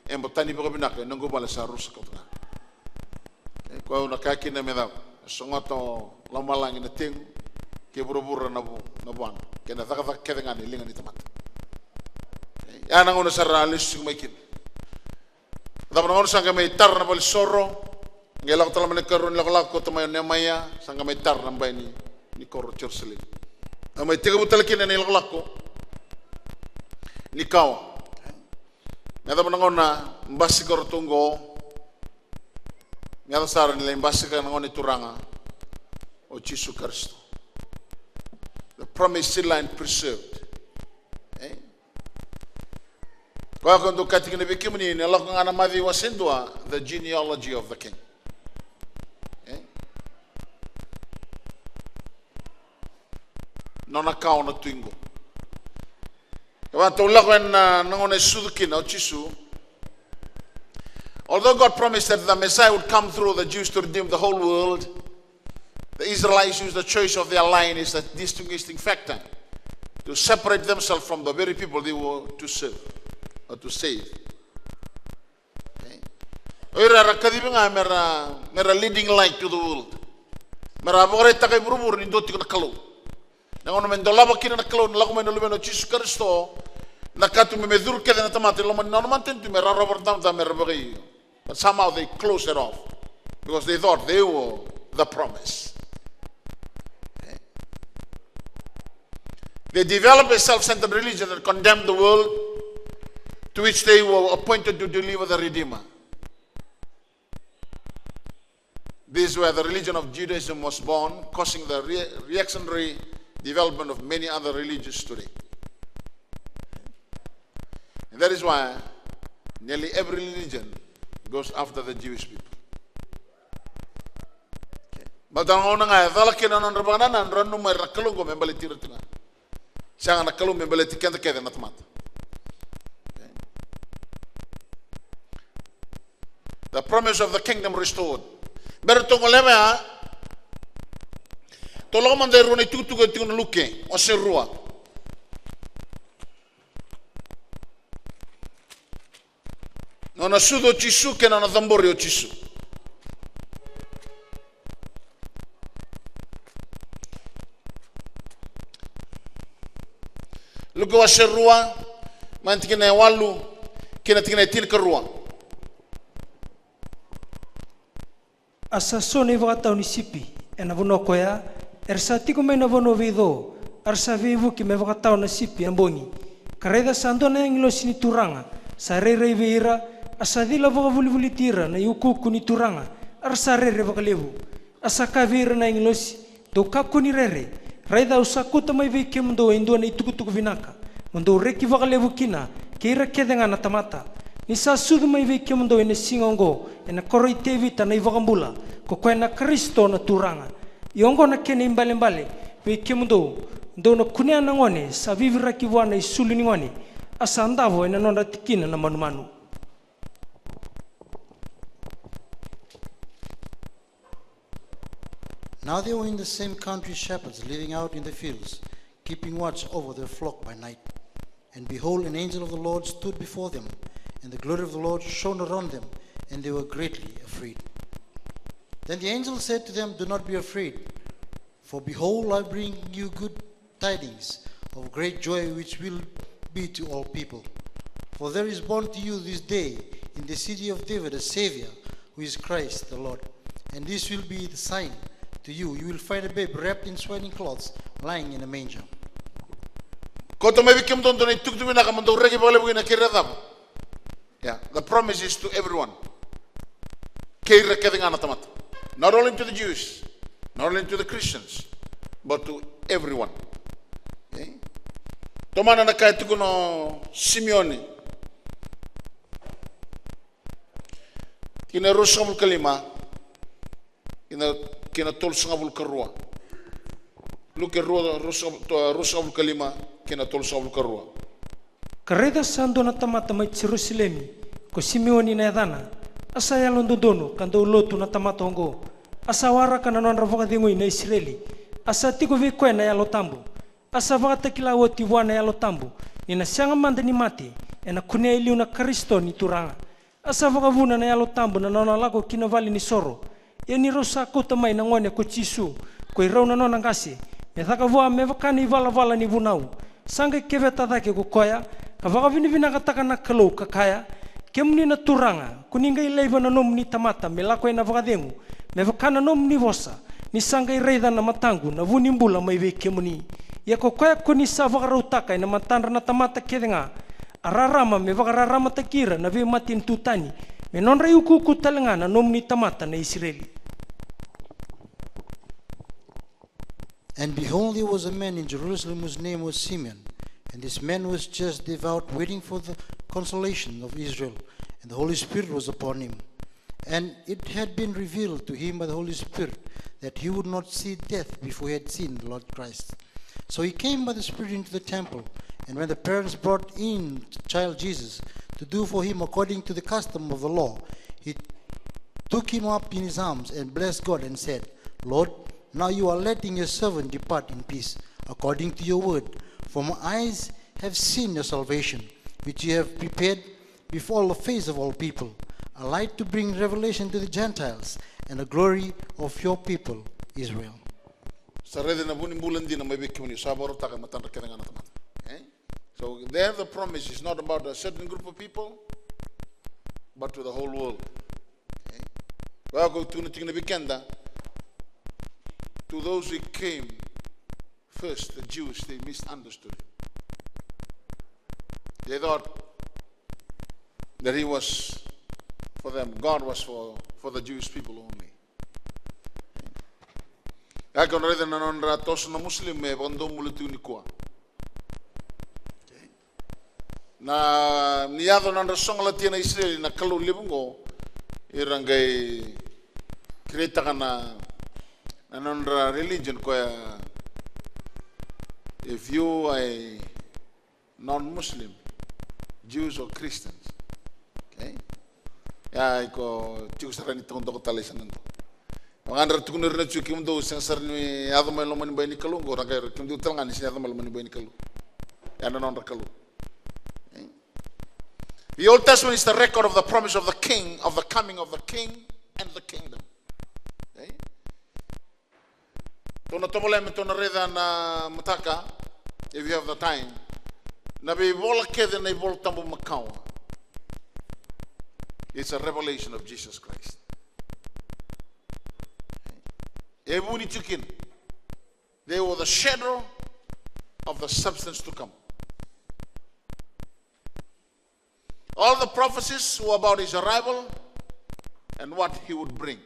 e mbotani ko binak nango bala sarus ko tra ko na kaki na meda songoto lamalang ina ting ke burubura na buan ke na taka ke dengan lingan ni tamat ya nangono saralis sumakin da nangono sanga mai tar na bal sorro ngelak tala menekaron lak ko tamayo nemaya sanga mai tar na ni kor Jerusalem amai tiga butalakin na lak ko ni kaw ngada nangono mbasi kor tunggo ngada sar ni mbasi ka nangono turanga o Jesus Christ the promised line preserved kwa kondo katika ni bikimni ni Allah ngana madhi wasindwa the genealogy of the king nona kauna tuingo kawan tola kan nangone sudukin o chisu although God promised that the Messiah would come through the Jews to redeem the whole world, the Israelites used the choice of their line as a distinguishing factor to separate themselves from the very people they were to serve or to save. Ora rakadibinga mera leading light to the world. Mera bore takai burubur ni doti na kalau. Nangono mendola bakina na kalau nalaku mendola no Jesus Kristo nakatu memedur ke na tamate lo man tentu mera Robert Down mera bagi. But somehow they closed it off because they thought they were the promise. They developed a self-centered religion that condemned the world to which they were appointed to deliver the Redeemer. This is where the religion of Judaism was born, causing the reactionary development of many other religions today. And that is why nearly every religion goes after the Jewish people. But ang una nga, dalaki na ng rabananan, ranu may rakalong ko, may balitir ito nga. Siya nga nakalong, may balitir kaya kaya natmat. The promise of the kingdom restored. Pero itong ulema ha, tolong man dahil runay tutugan ito na luke, o sirua. No nasudo chisu, kena na dambori o chisu. Luke wa serua mantikina walu kina tikina tin kerua. Asa sone vakatau ni sipi ena vono koya ersa tiko mai na vono vido arsa vivu ki me vakatau na sipi ambongi kareda sandona yang lo sini turanga sa rere veira asa dila vaka vuli tira na yukuku ni turanga arsa rere vakalevu asa kavira na yang lo si do kaku ni rere raida usakuta mai veke mundo indo na itukutuku vinaka mundo reki vakalevu kina kira kedenga na tamata ni sa sudu mai veke mundo ina singongo ina koroi tevita na ivakambula ko na Kristo na turanga yongo na kene imbale veke mundo ndo na kunia na ngone sa vivira kiwana isulu ni ngone asa andavo ina nonda tikina na manu. Now they were in the same country shepherds living out in the fields, keeping watch over their flock by night. And behold, an angel of the Lord stood before them, and the glory of the Lord shone around them, and they were greatly afraid. Then the angel said to them, "Do not be afraid, for behold, I bring you good tidings of great joy, which will be to all people. For there is born to you this day in the city of David a Savior, who is Christ the Lord. And this will be the sign to you. You will find a babe wrapped in swaddling cloths, lying in a manger." Yeah, the promise is to everyone. Not only to the Jews, not only to the Christians, but to everyone. Okay? Tomana na kaya tukuno Simeone. Kina rusangabul kalima, kina tol sangabul karua. Luke rusangabul kalima, kina tol sangabul karua. Kareda sando na tamata mai Jerusalemi ko Simeoni na edana asa ya londodono kando lotu na tamata hongo asa wara kana non ravoka dingoi na Israeli asa tiko vi kwena ya lotambu asa vata kila woti wana ya lotambu ina sianga manda ni mati ena kunia iliu na Kristo ni turanga asa vaka vuna na ya lotambu na nona lako kina vali ni soro ya ni rosa kota mai na ngone ko chisu ko irau na nona ngasi me thaka vua me vakani vala ni vunau sanga keveta dake ko koya kavaka vina kataka na kalau kakaya kemuni na turanga kuninga ilaiva na nomni tamata melako ina vakadengu me vakana nomni vosa ni sanga ireida na matangu na vunimbula mai ve kemuni ya ko koya kuni sa vakarutaka ina matandra na tamata kedenga ararama me vakararama takira na ve matin tutani me nonra yuku talenga na nomni tamata na Israeli. And behold, there was a man in Jerusalem whose name was Simeon. And this man was just devout, waiting for the consolation of Israel. And the Holy Spirit was upon him. And it had been revealed to him by the Holy Spirit that he would not see death before he had seen the Lord Christ. So he came by the Spirit into the temple. And when the parents brought in child Jesus to do for him according to the custom of the law, he took him up in his arms and blessed God and said, "Lord, now you are letting your servant depart in peace, according to your word. For my eyes have seen your salvation, which you have prepared before the face of all people, a light to bring revelation to the Gentiles, and the glory of your people, Israel." So there the promise is not about a certain group of people, but to the whole world. To those who came first, the Jews, they misunderstood. They thought that he was for them, God was for the Jewish people only. Na niado nanda songa tina Israel na kalu libungo irangai kreta kana another religion koya. If you are a non-Muslim, Jews or Christians, okay? Ya iko tikusara ni tunggu talisan nanto. Mangandar tukunir na cukim do sensor ni adamai lomani bayi ni kalu, orang kaya kim do telangan ni adamai lomani bayi ni kalu. Ya non kalu. The Old Testament is the record of the promise of the king, of the coming of the king and the kingdom. Okay? Tona tomole me tona reda na mataka, if you have the time, Na be vola kede na vol tambo makawa. It's a revelation of Jesus Christ. Ebuni tukin. They were the shadow of the substance to come. All the prophecies were about his arrival and what he would bring.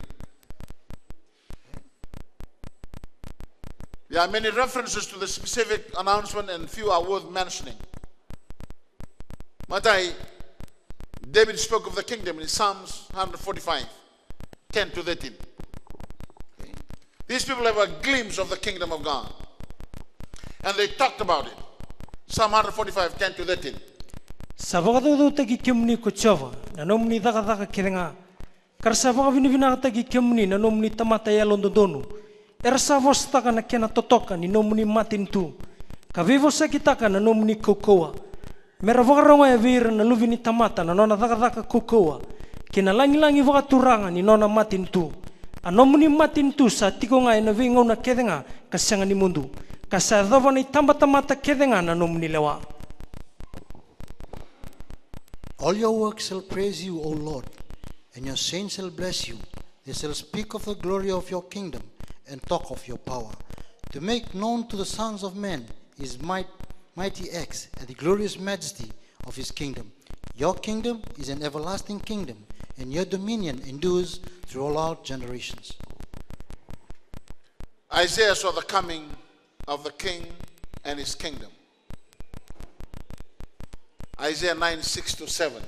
There are many references to the specific announcement, and few are worth mentioning. Matai, David spoke of the kingdom in Psalms 145, 10 to 13. Okay. These people have a glimpse of the kingdom of God. And they talked about it. Psalm 145, 10 to 13. Sabagado tagi kemni ko chova, nanomni daga kirenga. Karsava vinivina tagi kemni nanomni tamata ya londonu. Ersa vostaka na kena totoka ni nomni matin tu. Kavivo sakitaka na nomni kokoa. Meravaronga ya vir na luvini tamata na nona daga kokoa. Kina langi vakaturanga ni nona matin tu. Anomni matin tu sa tiko nga na vingo na kedenga kasanga ni mundu. Kasadava ni tamata kedenga na nomni lewa. All your works shall praise you, O Lord, and your saints shall bless you. They shall speak of the glory of your kingdom and talk of your power, to make known to the sons of men his mighty acts and the glorious majesty of his kingdom. Your kingdom is an everlasting kingdom, and your dominion endures through all our generations. Isaiah saw the coming of the king and his kingdom. Isaiah 9, 6 to 7.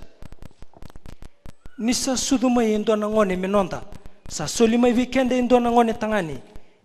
Nisa sudumay indo na ngone menonda. Sa solimay weekend indo na ngone tangani.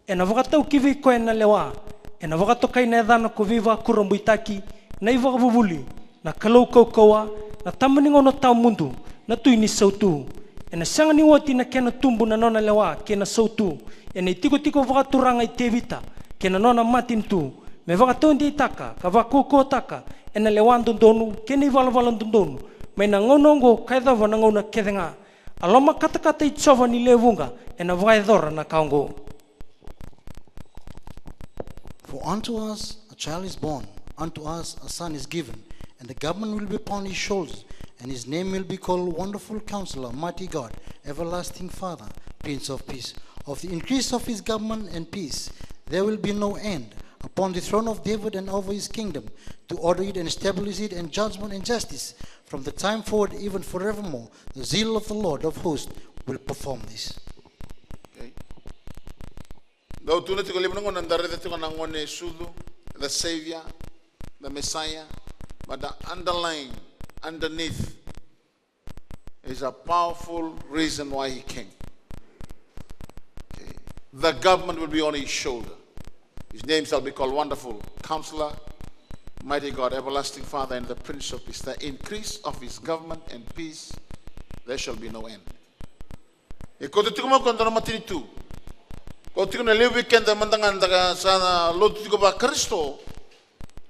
E na wakatau kivi koe na lewa. E na wakato kai na edana ko viva kurambuitaki. Na iwa vuvuli. Na kalau kaukawa. Na tamani ngono tau mundu. Na tui ni sautu. E na sanga ni wati na kena tumbu na nona lewa. Kena sautu. E na tiko wakaturanga i tevita. Kena nona matin tu. Me wakatau ndi itaka. Ka wakoko taka. E na lewa ndondonu. Kena iwala ndondonu. Me na ngonongo kaidava na ngona kedenga. Aloma katakata itshova ni levunga. E na vaidora na kaongo. For unto us a child is born, unto us a son is given, and the government will be upon his shoulders, and his name will be called Wonderful Counselor, Mighty God, Everlasting Father, Prince of Peace. Of the increase of his government and peace, there will be no end, upon the throne of David and over his kingdom, to order it and establish it in judgment and justice, from the time forward even forevermore. The zeal of the Lord of hosts will perform this. The Savior, the Messiah, but the underlying, underneath, is a powerful reason why he came. Okay. The government will be on his shoulder. His name shall be called Wonderful Counselor, Mighty God, Everlasting Father, and the Prince of Peace. The increase of his government and peace, there shall be no end. Kau tengok na weekend mandangan daga sana lot tigo ba Kristo.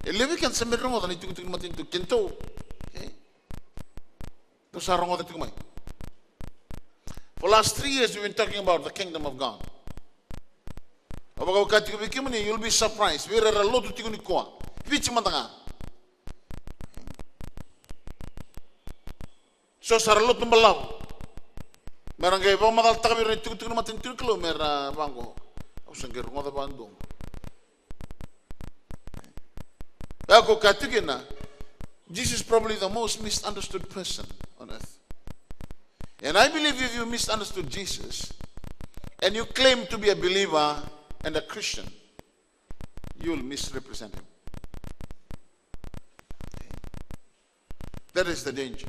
Weekend sa meron mo tani tigo matin tu kento. Okay. To sarong mo tigo mai. For last 3 years we've been talking about the kingdom of God. Abaga ka tigo bikimani, you'll be surprised. We are a lot tigo ni kwa. Which mandanga. So saralot tumbalaw. Merang gaya bawa madal tak biar itu tu matin tu kalau merah bangko, aku sengger ngoda bandung. Aku kata kena, Jesus is probably the most misunderstood person on earth. And I believe if you misunderstood Jesus, and you claim to be a believer and a Christian, you will misrepresent him. That is the danger.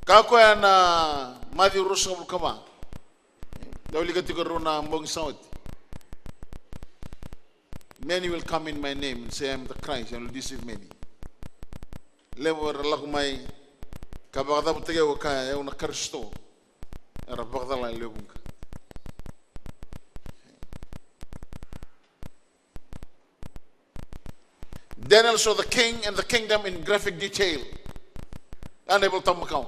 Kako ya na Matthew Rosa kama, dawili katika rona mbong saud. Many will come in my name and say I am the Christ and will deceive many. Levo ralakumay kabagda butege wakaya ya una Kristo. Era bagda la lewunga. Daniel saw the king and the kingdom in graphic detail. Unable to account.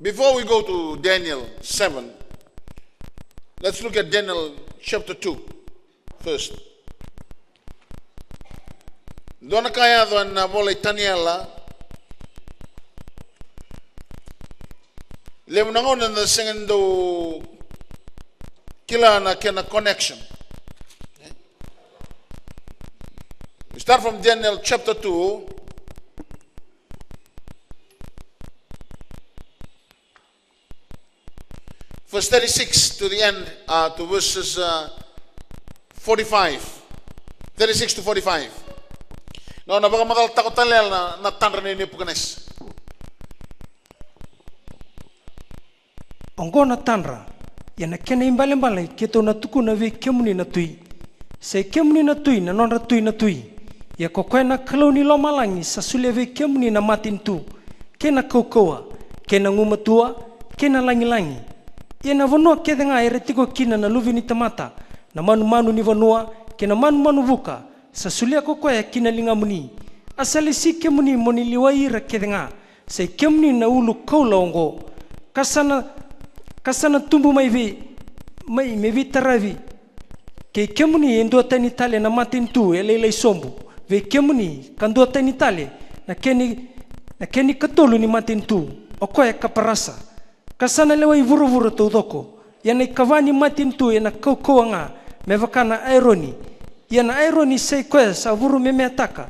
Before we go to Daniel 7, let's look at Daniel chapter 2, first. Dona kaya doan na bola Itaniela. Lemunangon na singin do kila na kena connection. We start from Daniel chapter 2. Verse 36 to the end, to verses 45. 36 to 45. No, napakamakal takot talel na tanra ni Nebuchadnezzar. Ongo na tanra, yana kena imbale-mbale keto na tuku na vi kemuni na tui. Se kemuni na tui na nonra tui na tui. Ya kokoe na kalau ni lo malangi sa sule vi kemuni na matin tu. Kena kaukaua, kena ngumatua, kena langi-langi. Ia na vanua kede nga ere tiko kina na luvi ni tamata. Na manu-manu ni vanua, kena manu-manu vuka. Sa sulia kokoe kina linga muni. Asali si kemuni moni liwaira kede nga. Se kemuni na ulu kaula ongo. Kasana tumbu mai vi taravi. Ke kemuni endua tani tale na matin tu elelei sombu. Ve kemuni kandua tani tale na keni katolu ni matin tu. Okoe kaparasa. Kasana lewa i vuru-vuru tau doko. Yana i kawani matin tu yana kau nga. Mevakana aironi. Yana aironi sei koe sa vuru memeataka.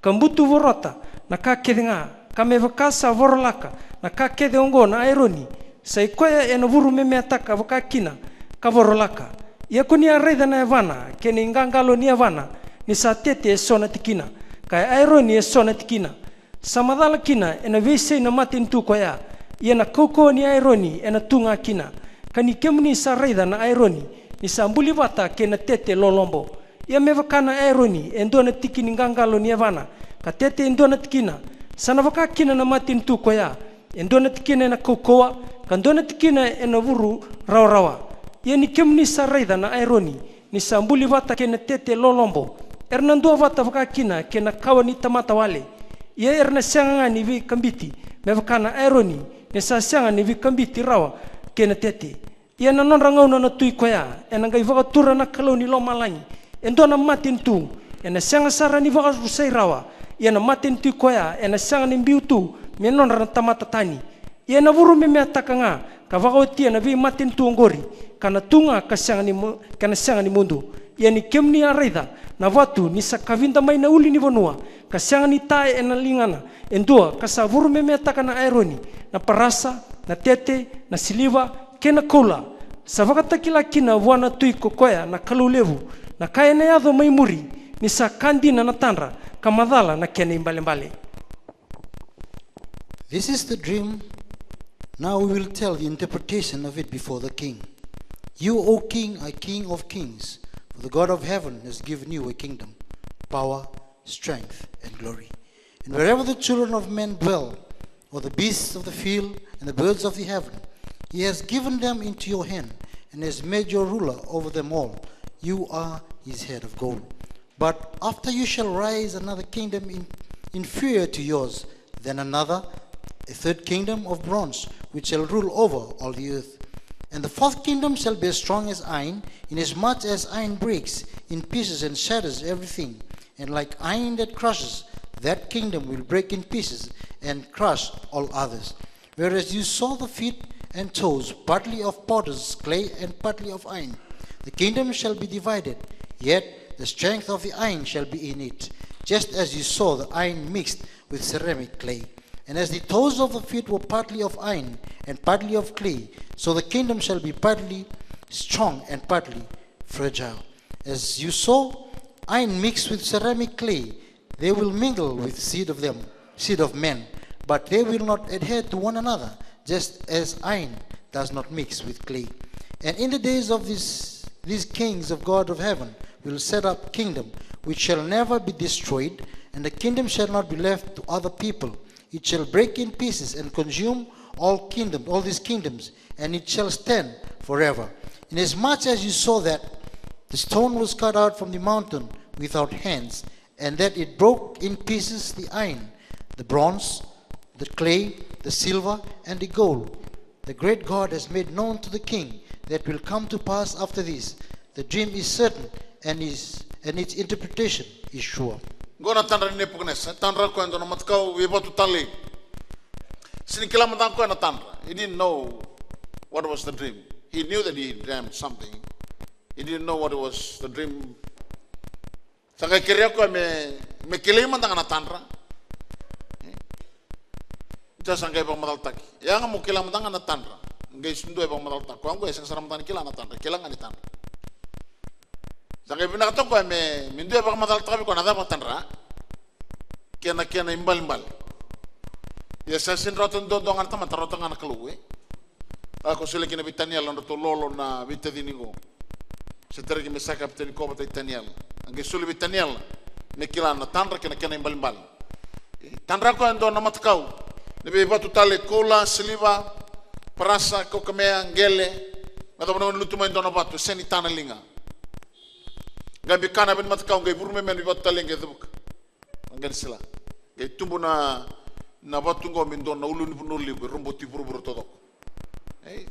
Kambutu vorota na kakede nga. Kamevakasa vorolaka na kakede ongo na aironi. Sei koe yana vuru memeataka vakakina ka vorolaka. Ia kuni arreida na evana. Kene ingangalo ni evana. Ni sa tete e sona tikina. Kai aironi e sona tikina. Samadala kina ena veisei na matin tu koea. Ia na koko ni aironi ena tunga kina. Kani kemuni sa reida na aironi. Ni sa mbuli wata ke na tete lolombo. Ia mevakana aironi endo na tikini ngangalo ni evana. Ka tete endo na tikina. Sana waka kina na matin tu koea. Endo na tikina ena kokoa. Ka endo na tikina ena vuru rawa. Ia ni kemuni sa reida na aironi. Ni sa mbuli wata ke na tete lolombo. Erna ndua wata waka kina ke na kawa ni tamata wale. Ia erna sianga ni vi kambiti. Mevakana aironi. Nesa sianga ni vi kambiti rawa kena tete. Ia na non rangau na tui koea. Ena ngai wakatura na kalau ni lo malangi. Endo na matin tu. Ena sianga sara ni wakarusai rawa. Ia na matin tu koea. Ena sianga ni mbiu tu. Menon rana tamata tani. Ia na vuru memeataka nga. Ka wakautia na vi matin tu ongori. Kana tunga ka sianga ni mundu. Ia ni kemni araida. Na watu ni sa kavinda mai na uli ni vanua. Ka sianga ni tae ena lingana. Endua kasa vuru memeataka na aironi. Na parasa, na tete, na siliva, kena kola. Sa wakatakila kina wana tui kokoea na kalulevu. Na kaya na yadho mai muri. Ni sa kandina na tanra. Kamadhala na kena imbale-mbale. This is the dream. Now we will tell the interpretation of it before the king. You, O king, are king of kings. For the God of heaven has given you a kingdom, power, strength, and glory. And wherever the children of men dwell, or the beasts of the field and the birds of the heaven, he has given them into your hand, and has made you ruler over them all. You are his head of gold. But after you shall rise another kingdom inferior to yours, then another, a third kingdom of bronze, which shall rule over all the earth. And the fourth kingdom shall be as strong as iron, inasmuch as iron breaks in pieces and shatters everything. And like iron that crushes, that kingdom will break in pieces and crush all others. Whereas you saw the feet and toes, partly of potter's clay and partly of iron. The kingdom shall be divided, yet the strength of the iron shall be in it, just as you saw the iron mixed with ceramic clay. And as the toes of the feet were partly of iron and partly of clay, so the kingdom shall be partly strong and partly fragile. As you saw iron mixed with ceramic clay, they will mingle with seed of men, but they will not adhere to one another, just as iron does not mix with clay. And in the days of these kings of God of heaven will set up kingdom which shall never be destroyed, and the kingdom shall not be left to other people. It shall break in pieces and consume all these kingdoms, and it shall stand forever. Inasmuch as you saw that the stone was cut out from the mountain without hands, and that it broke in pieces the iron, the bronze, the clay, the silver, and the gold. The great God has made known to the king that will come to pass after this. The dream is certain, and its interpretation is sure. Gona tanra ni puknes, tanra ko ando na matkau we batu tali. Sini kila matang ko na tanra. He didn't know what was the dream. He knew that he dreamed something. He didn't know what it was the dream. Sanga kira ko me kila matang na tanra. Ita sanga ibang madal taki. Yang mo kila matang na tanra. Ngay sundo ibang madal taki. Ko anggo isang saram tani kila na tanra. Kila nga ni tanra. Sanga pinakato ko me mindu ibang madal taki ko na dapat tanra. Kena imbal. Ya sasin roton dondongan taman taroton anak keluwe. Ako sila kina bitanial ang roto lolo na bitadinigo. Setera kina saka bitaniko batay tanial. Ang suli bitanial me kila na tanra kena imbal. Tanra ko ando na matkau. Nabi batu tale kola siliva parasa ko kamea ngele. Mataman lutu mo ando na batu seni tanalinga. Gabi kana ben matkau gay burme men batu tale ngay dubuk. Ang sila. Gay tumbo na batungo mindon na ulu ni punuli rombo tipuru todo. Hey.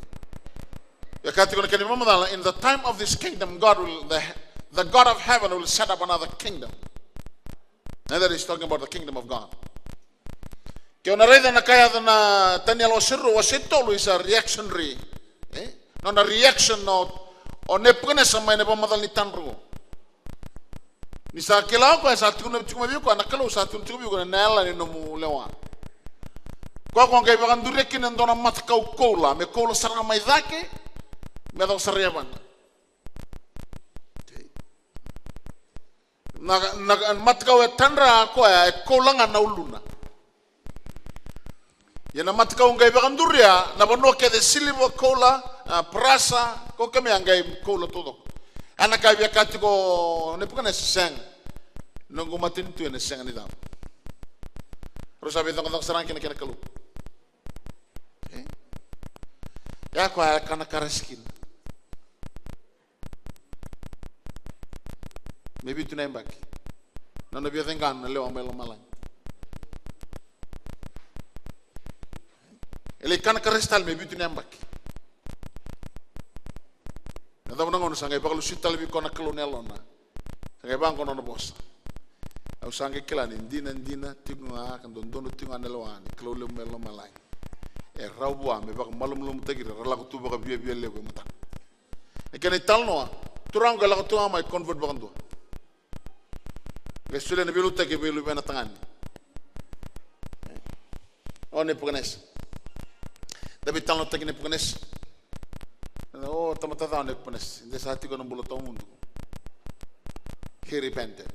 Ya kati kono kani mama in the time of this kingdom God will the God of heaven will set up another kingdom. And that is talking about the kingdom of God. Kaya na reda na kaya na Daniel wasito is a reactionary. No na reaction o nepune sa may nepamadal ni tanro. Ni sa kilao ko sa tuno chumabiyo ko nakalo sa tuno chumabiyo ko na nela ni nomu lewa. Kwa kay bakan durekin ando na matkau kola me kola sarang mai dake me do saryaban. Na matkau tanra ko kola nga nauluna. Yana matkau kay bakan durya na bono ke de silver kola prasa ko kami angay kola todo. Anak kay biakati ko ne pukan seng nunggu matin tu ne seng ni dam. Terus sabi tong sarang kina kalu. Ya ko kana karaskin. Maybe tu nembak. Nana biya tengan na lewa melo malang. Ele kana karestal maybe tu nembak. Nada menangon sangai bakal sital bi kona kelonelona. Sangai bang kono bos. Au sangai kelani dina tinga kan don tinga nelwani kelole melo malang. Raubua me bak malum tagir rala tu bak biya lego mata e kan talno turang gala tu ama convert bakando gesule ne bilu tagi bilu bena tangan on ne pugnes dabi talno tagi ne pugnes o tamata da ne pugnes de sati ko no bulo to mundo he repented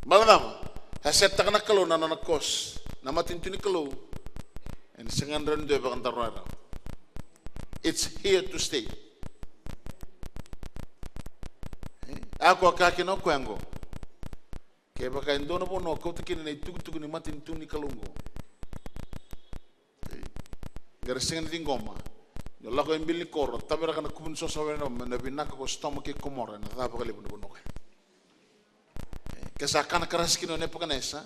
maladama haset takna kalau nana kos nama tintuni kalau and sengan rendu bakan tarara it's here to stay aku akaki no kwengo ke baka indono bono ko tikini nei tugu ni matintuni kalungo gar sengan dingoma yo lako embili koro tabera kana kubun so saweno na binaka ko stomach ke komora na taba kali bono kesakana karaskino ne pakanesa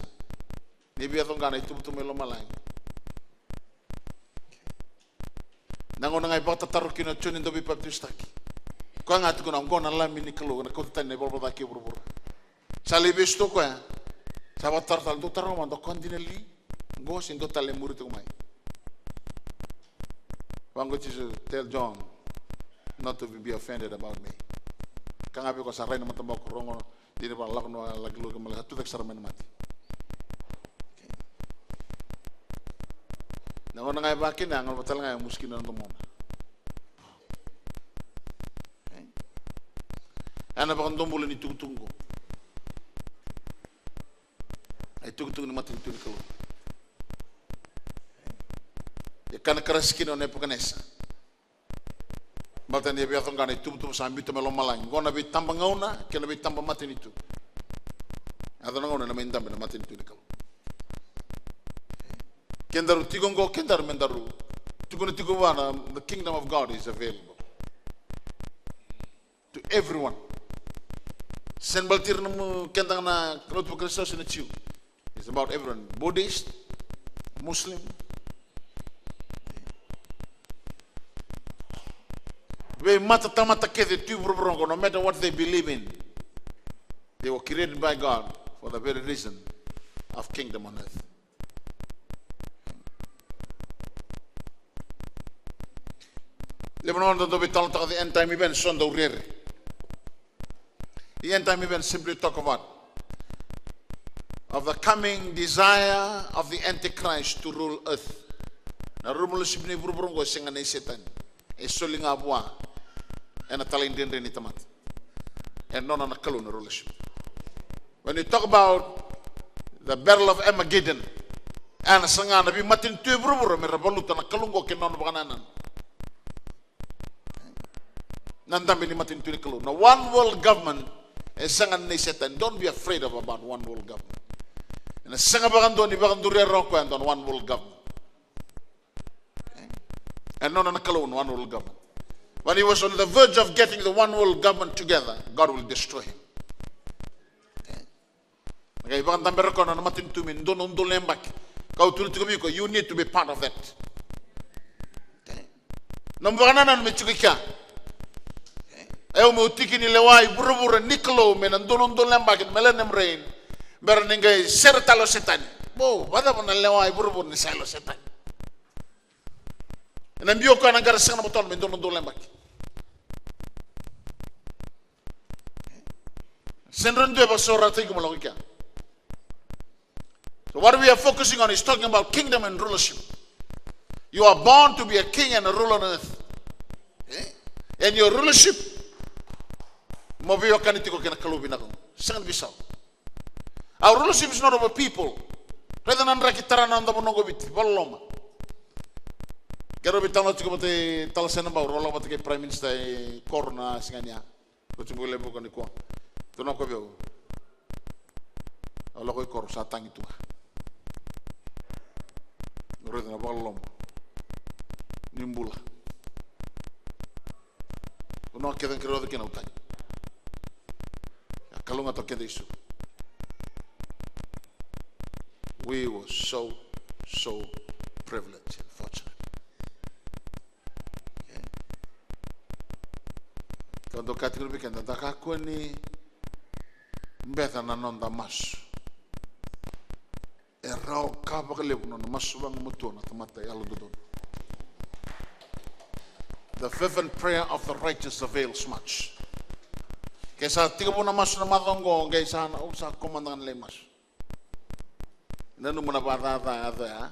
ni biya tong kana itu melo malang nango ngai bata tarukino chunin do bi paptustaki ko ngat ko ngona lami ni kelo na ko tan ne bolbo daki burbur sali besto ko sabatar tal do taroma do continentally go sin do tale murito mai wango to tell John not to be offended about me kanga be ko sarai na matambok rongo dini ba lak no lagi lu kemal tu tak sarmen mati. Nango ngai bakin nango batal ngai muskin nang tomon. Ana ba kondom bulan itu tunggu. Ai tunggu ni mati tu kalau. Ya kan keraskin one pekanesa. Baltan dia biar tongkan itu sambil tu melom malang. Kau nabi tambah ngauna, kena nabi tambah mati itu. Atau ngauna nama intam nama mati itu ni kalau. Kendaru tigong go kendaru mendaru. Tigo wana, the kingdom of God is available to everyone. Sen baltir namu kendang na kenut Kristus na ciu. It's about everyone, Buddhist, Muslim. We mata tamata ke the tu burubrongo, no matter what they believe in. They were created by God for the very reason of kingdom on earth. Lebanon do be talk the end time event son do rere. The end time event simply talk about of the coming desire of the Antichrist to rule earth. Na rumulus ibni burubrongo singa na setan. E solinga bua. En atalin din rin itamat. And non na kalu na rulership. When you talk about the battle of Armageddon, and sanga na bi matin tu buruburo me revoluta na kalungo ke non bananan. Nandam ni matin tu kalu. Na one world government is sanga na setan. Don't be afraid about one world government. And a sanga bagando ni bagandure roko and on one world government. And non na kalu one world government. When he was on the verge of getting the one world government together, God will destroy him. Okay, you need to be part of that. And I'm going to get a bottle and don't lembak. So what we are focusing on is talking about kingdom and rulership. You are born to be a king and a ruler on earth. And your rulership, our rulership is not over people. Kero bitang tu kumate talasan ba rola ba te prime minister corona singanya ko timbule mo ko ni ko to no ko bio ala ko kor sa tangi tu ro na balom nimbula no quedan creo de que no tan kalunga to queda isu. We were so privileged and fortunate. Quando categori pequena da kakuni mbeta na nonda mas erau kabakale no masubang mutu na tamata yalo dodon. The fervent prayer of the righteous avails much. Kesa tiga puna mas na madongo kesa na usa komandan lemas. Nanu muna bata ada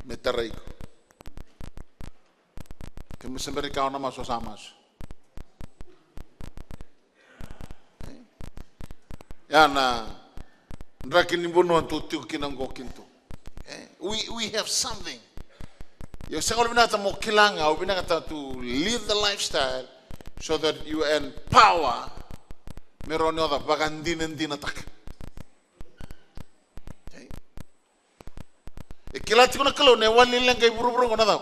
meteraico. Que me sembra que na mas osamas. Ya na ndrakin nimbono tu kinango kinto. We have something. You sangol binata mo kilanga o binata to live the lifestyle so that you empower meron oda bagandin dinatak. E kilati ko na kalo ne wali lang kay buru-buru ko na daw.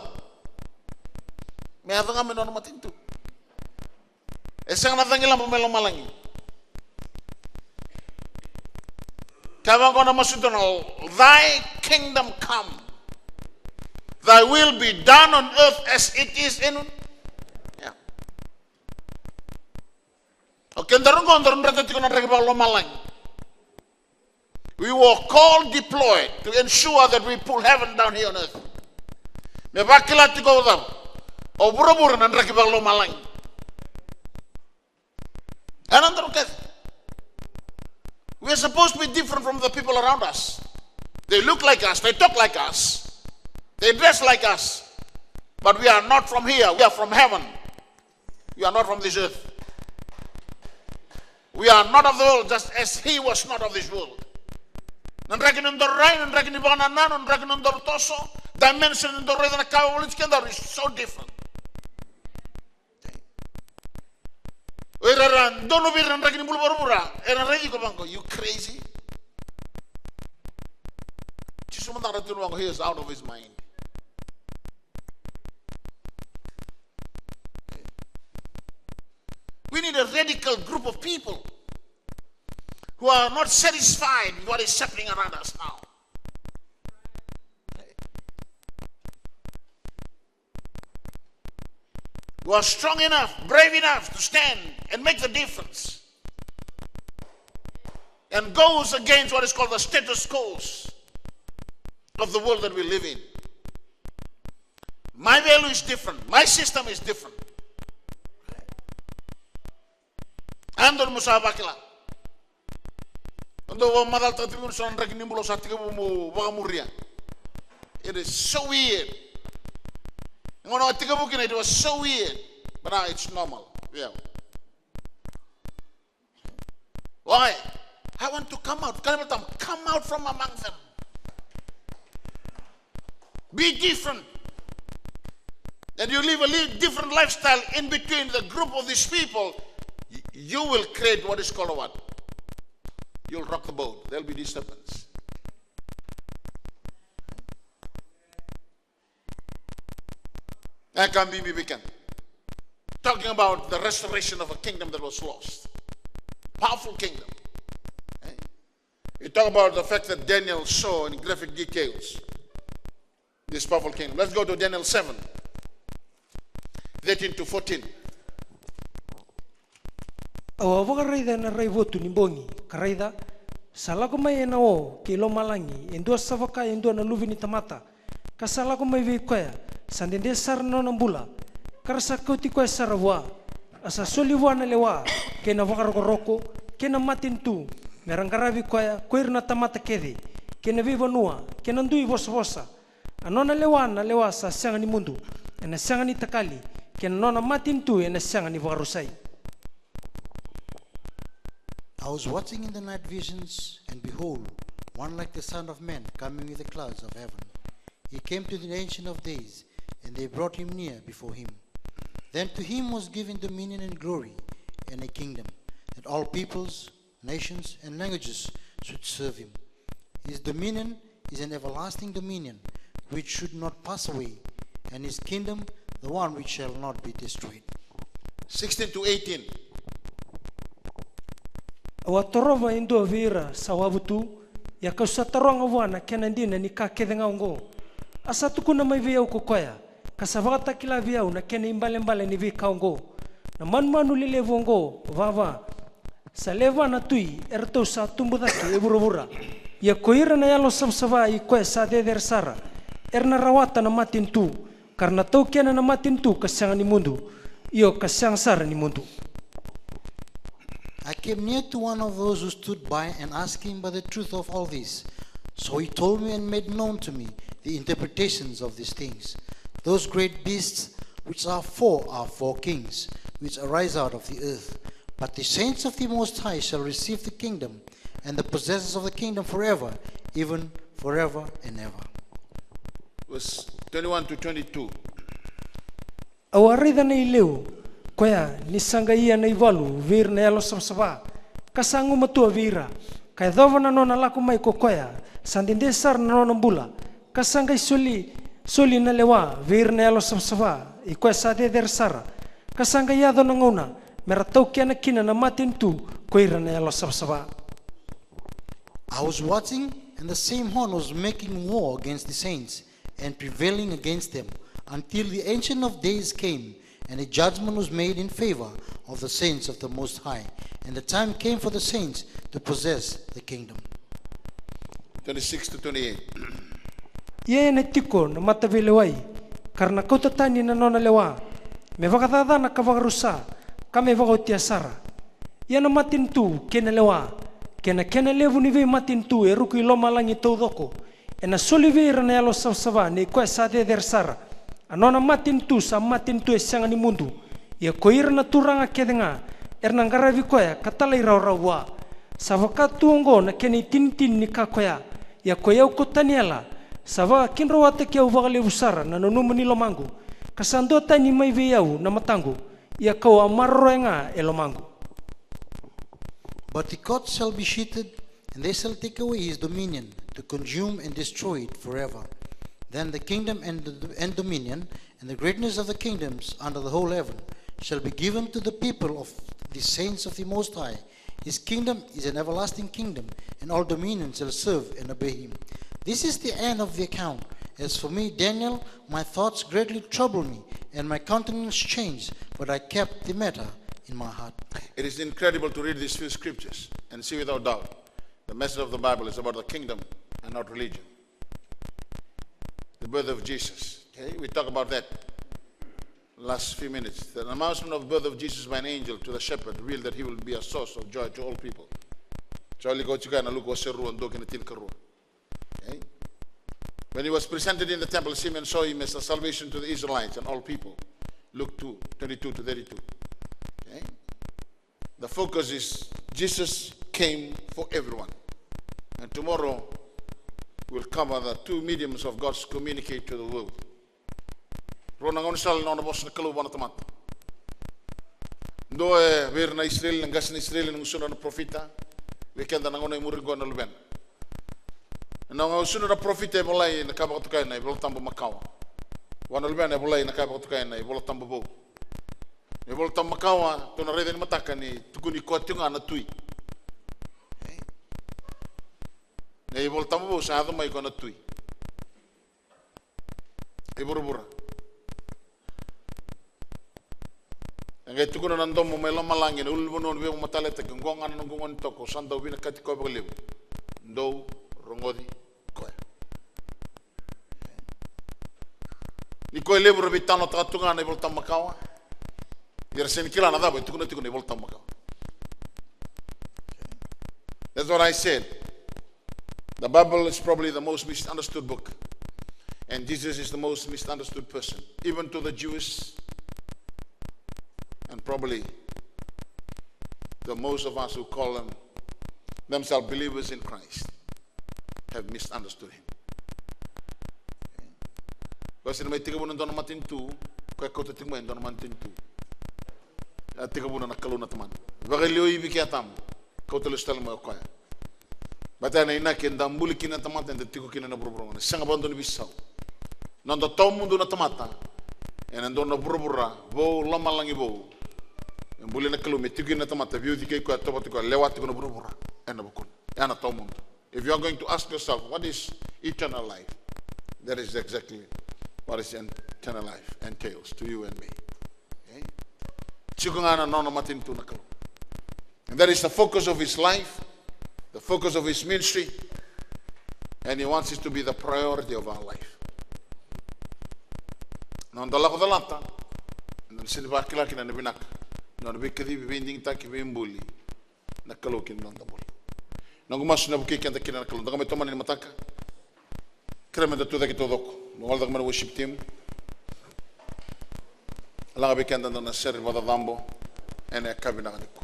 May atang amin no matinto. E sang natangilang pumelo malangi. Kaya ko na masudonal, thy kingdom come. Thy will be done on earth as it is in. Yeah. Okay, we were called, deployed to ensure that we pull heaven down here on earth. We are supposed to be different from the people around us. They look like us, they talk like us. They dress like us, but we are not from here. We are from heaven. We are not from this earth. We are not of the world, just as he was not of this world. Dimension is so different. You crazy? He is out of his mind. We need a radical group of people who are not satisfied with what is happening around us now. who are strong enough, brave enough to stand and make the difference, and goes against what is called the status quo of the world that we live in. My value is different. My system is different. Andor musabakila. Ando madal tatibun son rek nimbulo satiga mu wagamuria. It is so weird. It was so weird, but now it's normal. Yeah. Why? I want to come out. Come out from among them. Be different. And you live a different lifestyle in between the group of these people. You will create what is called a what? You'll rock the boat. There'll be disturbance. Talking about the restoration of a kingdom that was lost. Powerful kingdom. You talk about the fact that Daniel saw in graphic details this powerful kingdom. Let's go to Daniel 7, 13 to 14. Awa wakareida na rai votu ni bongi. Karaida, salako mai ena o ke lo malangi. Endua savaka, endua na luvi ni tamata. Kasalako mai vei koya. Sandende sar no nambula. Karasa kauti koya sarawa. Asa soliwa na lewa. Ke na wakaroko, ke na matin tu. Merangaravi koya, koir na tamata kede. Ke na viva nua, ke na ndui vosa. Anona lewa sa sianga ni mundu. Ena sianga ni takali. Ke na nona matin tu, ena sianga ni wakarusai. I was watching in the night visions, and behold, one like the Son of Man coming with the clouds of heaven. He came to the Ancient of Days, and they brought him near before him. Then to him was given dominion and glory, and a kingdom, that all peoples, nations, and languages should serve him. His dominion is an everlasting dominion, which should not pass away, and his kingdom the one which shall not be destroyed. 16 to 18. Awa torova indo vira sawabutu ya kausatarong awana kenandina ni kakedenga ngo asa tukuna mai via ukokoya kasavata kila via una kene imbale ni vika ngo na manmanu lilevo ngo vava saleva na tui erto sa tumbudaki eburubura ya koira na yalo samsava I koe sa deder sara erna rawata na matin tu karena tau kena na matin tu kasyang ni mundu iyo kasyang sara ni mundu. I came near to one of those who stood by and asked him by the truth of all this. So he told me and made known to me the interpretations of these things. Those great beasts which are four kings, which arise out of the earth. But the saints of the Most High shall receive the kingdom, and the possessors of the kingdom forever, even forever and ever. Verse 21 to 22. Awarida na ileu. Koya ni sanga ia na ivalu vir na yalo samsava kasangu matua vira kaya dhova na nona lako mai kokoya sandinde sar na nona mbula kasanga soli na lewa vir na yalo samsava I koya sa der sara kasanga yado na ngona meratau kia na kina na matin tu koira na yalo samsava. I was watching, and the same horn was making war against the saints and prevailing against them until the Ancient of Days came. And a judgment was made in favor of the saints of the Most High. And the time came for the saints to possess the kingdom. 26 to 28. Ia na tiko na matavilewai karena kau tatani na nona lewa me vakadada na kavagarusa kame vagautia sara. Ia na matin tu kena lewa kena levu ni vei matin tu e ruku iloma langi tau doko e na soli veira na yalo savsava ne koe sa der sara. Anona matin tu sa matin tu e sianga ni mundu. Ia koira na turanga kedenga. Erna ngaravi koya katalai raurawa. Sa wakatu ongo na kene tintin ni kakoya. Ia koya ukotaniela. Sa waka kinrawate kia uvagale usara na nonumu ni lomangu. Kasandota ni mai veiau na matangu. Ia kau amaroenga e lomangu. But the court shall be sheeted, and they shall take away his dominion, to consume and destroy it forever. Then the kingdom and dominion and the greatness of the kingdoms under the whole heaven shall be given to the people of the saints of the Most High. His kingdom is an everlasting kingdom, and all dominions shall serve and obey him. This is the end of the account. As for me, Daniel, my thoughts greatly trouble me, and my countenance changed, but I kept the matter in my heart. It is incredible to read these few scriptures and see without doubt the message of the Bible is about the kingdom and not religion. The birth of Jesus. Okay, we talk about that last few minutes. The announcement of the birth of Jesus by an angel to the shepherd revealed that he will be a source of joy to all people. Okay? When he was presented in the temple, Simeon saw him as a salvation to the Israelites and all people. Luke 2, 22 to 32. Okay? The focus is Jesus came for everyone. And tomorrow we'll cover the two mediums of God's communicate to the world. Ronangon sal na bos na kaluban na tamat. Do ver na Israel, ngas na Israel ng usunod na profeta. Weekend na ngono imurigo na luben. Na ng usunod na profeta bolay na kabatukan na ibol tambo Macau. Wana luben bolay na kabatukan na ibol tambo bo. Ibol tambo Macau to na reden mataka ni tukuni ko tunga na tui. Na ibol tambo bo sa hado mai ko na tui. Ibura-bura. Ngai tukuna nandom mo mela malangin ulbonon we matalete gongonga ngongon toko sanda ubina kati ko baglew. Ndo rongodi ko. Ni ko lebro bitano tatunga na volta Macau. Yersen kila na dabo tukuna volta Macau. That's what I said. The Bible is probably the most misunderstood book. And Jesus is the most misunderstood person, even to the Jewish, and probably the most of us who call themselves believers in Christ have misunderstood him. Kasi may tigabun ng matintu, kaya ko tatigmayin doon matintu. At tigabun na nakaluna taman. Bagay ibig yatam, kau tulustal mo kaya. Bata na inakin, dambuli kina tamatan, tigo kina na burburungan. Siyang abandon bisaw. Nando todo mundo na tamata, e nando na burbura, vou lama langi vou. Embuli na kalume, tigo na tamata, viu di kei ko atoba tigo lewat tigo na burbura, e na bukun, e na todo mundo. If you are going to ask yourself, what is eternal life? That is exactly what is eternal life entails to you and me. Okay? Chikungana no matintu na kalu. And that is the focus of his life, the focus of his ministry, and he wants it to be the priority of our life. Non dalla ko dalata, non si ba kila kina na binak, non bi kadi binding ta ki bimbuli, nakalokin non dabol. Non gumas na buki kanta kina nakalon, daga may toman ni mataka. Krema da tuda ki todok, mo wala man worship team. Ala bi kanta na ser wada dambo, ene kabina ni ko.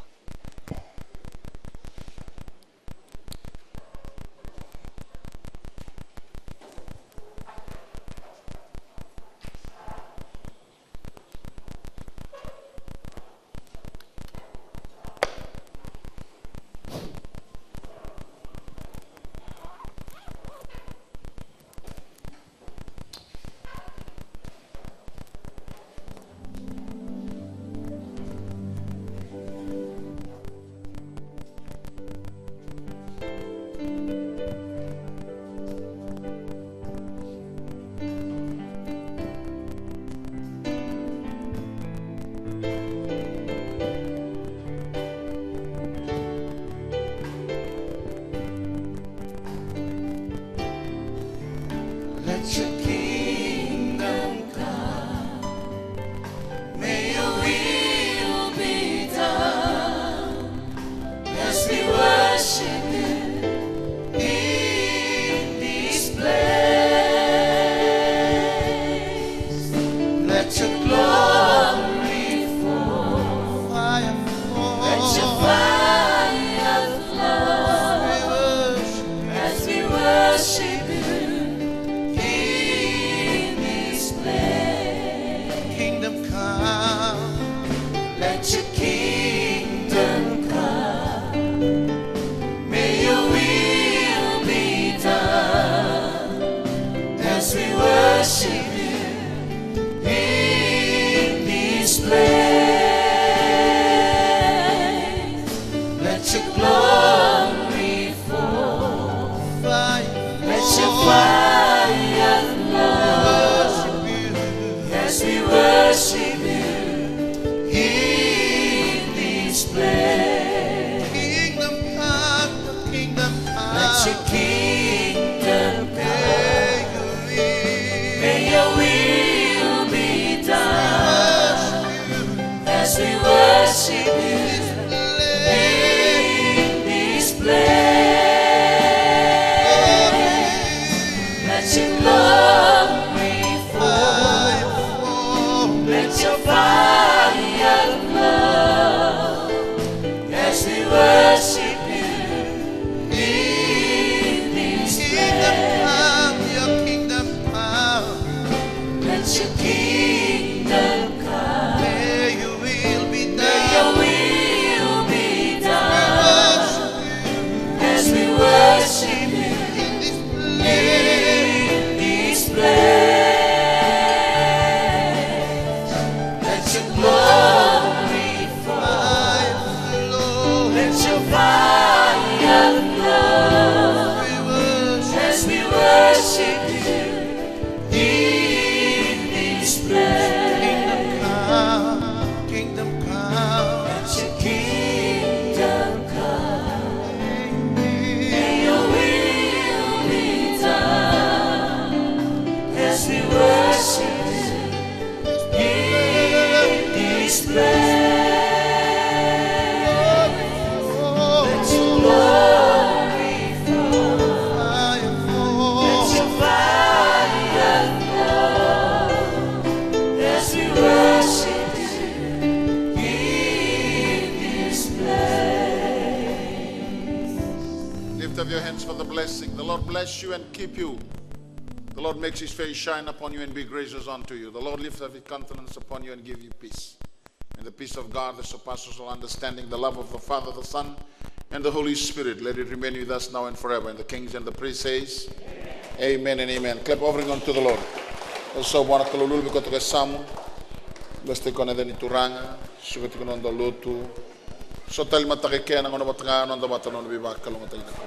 Let your kingdom come. May your will be done as we worship you in this place. Let your glory fall. Let your fire flow as we worship you in this place. Your kingdom come. Let your kingdom come. May your will be May your done. will be done as we worship you in this place. Let your glory fall. Let your fire flow as we worship you in this place. Kingdom come. Let your kingdom come. May your will be done as we worship you in this place. Let your glory fall. Let your fire flow as we worship you in this place. Lift up your hands for the blessing. The Lord bless you and keep you. The Lord makes his face shine upon you and be gracious unto you. The Lord lift up his countenance upon you and give you peace. And the peace of God that surpasses all understanding, the love of the Father, the Son, and the Holy Spirit, let it remain with us now and forever. And the kings and the priests says, Amen and amen. Clap offering unto the Lord. Also, buona kalulul biko to kasamu. Basta ko na din ituranga. Sugat ko na lutu. So tal matakikaya ng ano matanga ng bata ng bibak kalungatay na ko.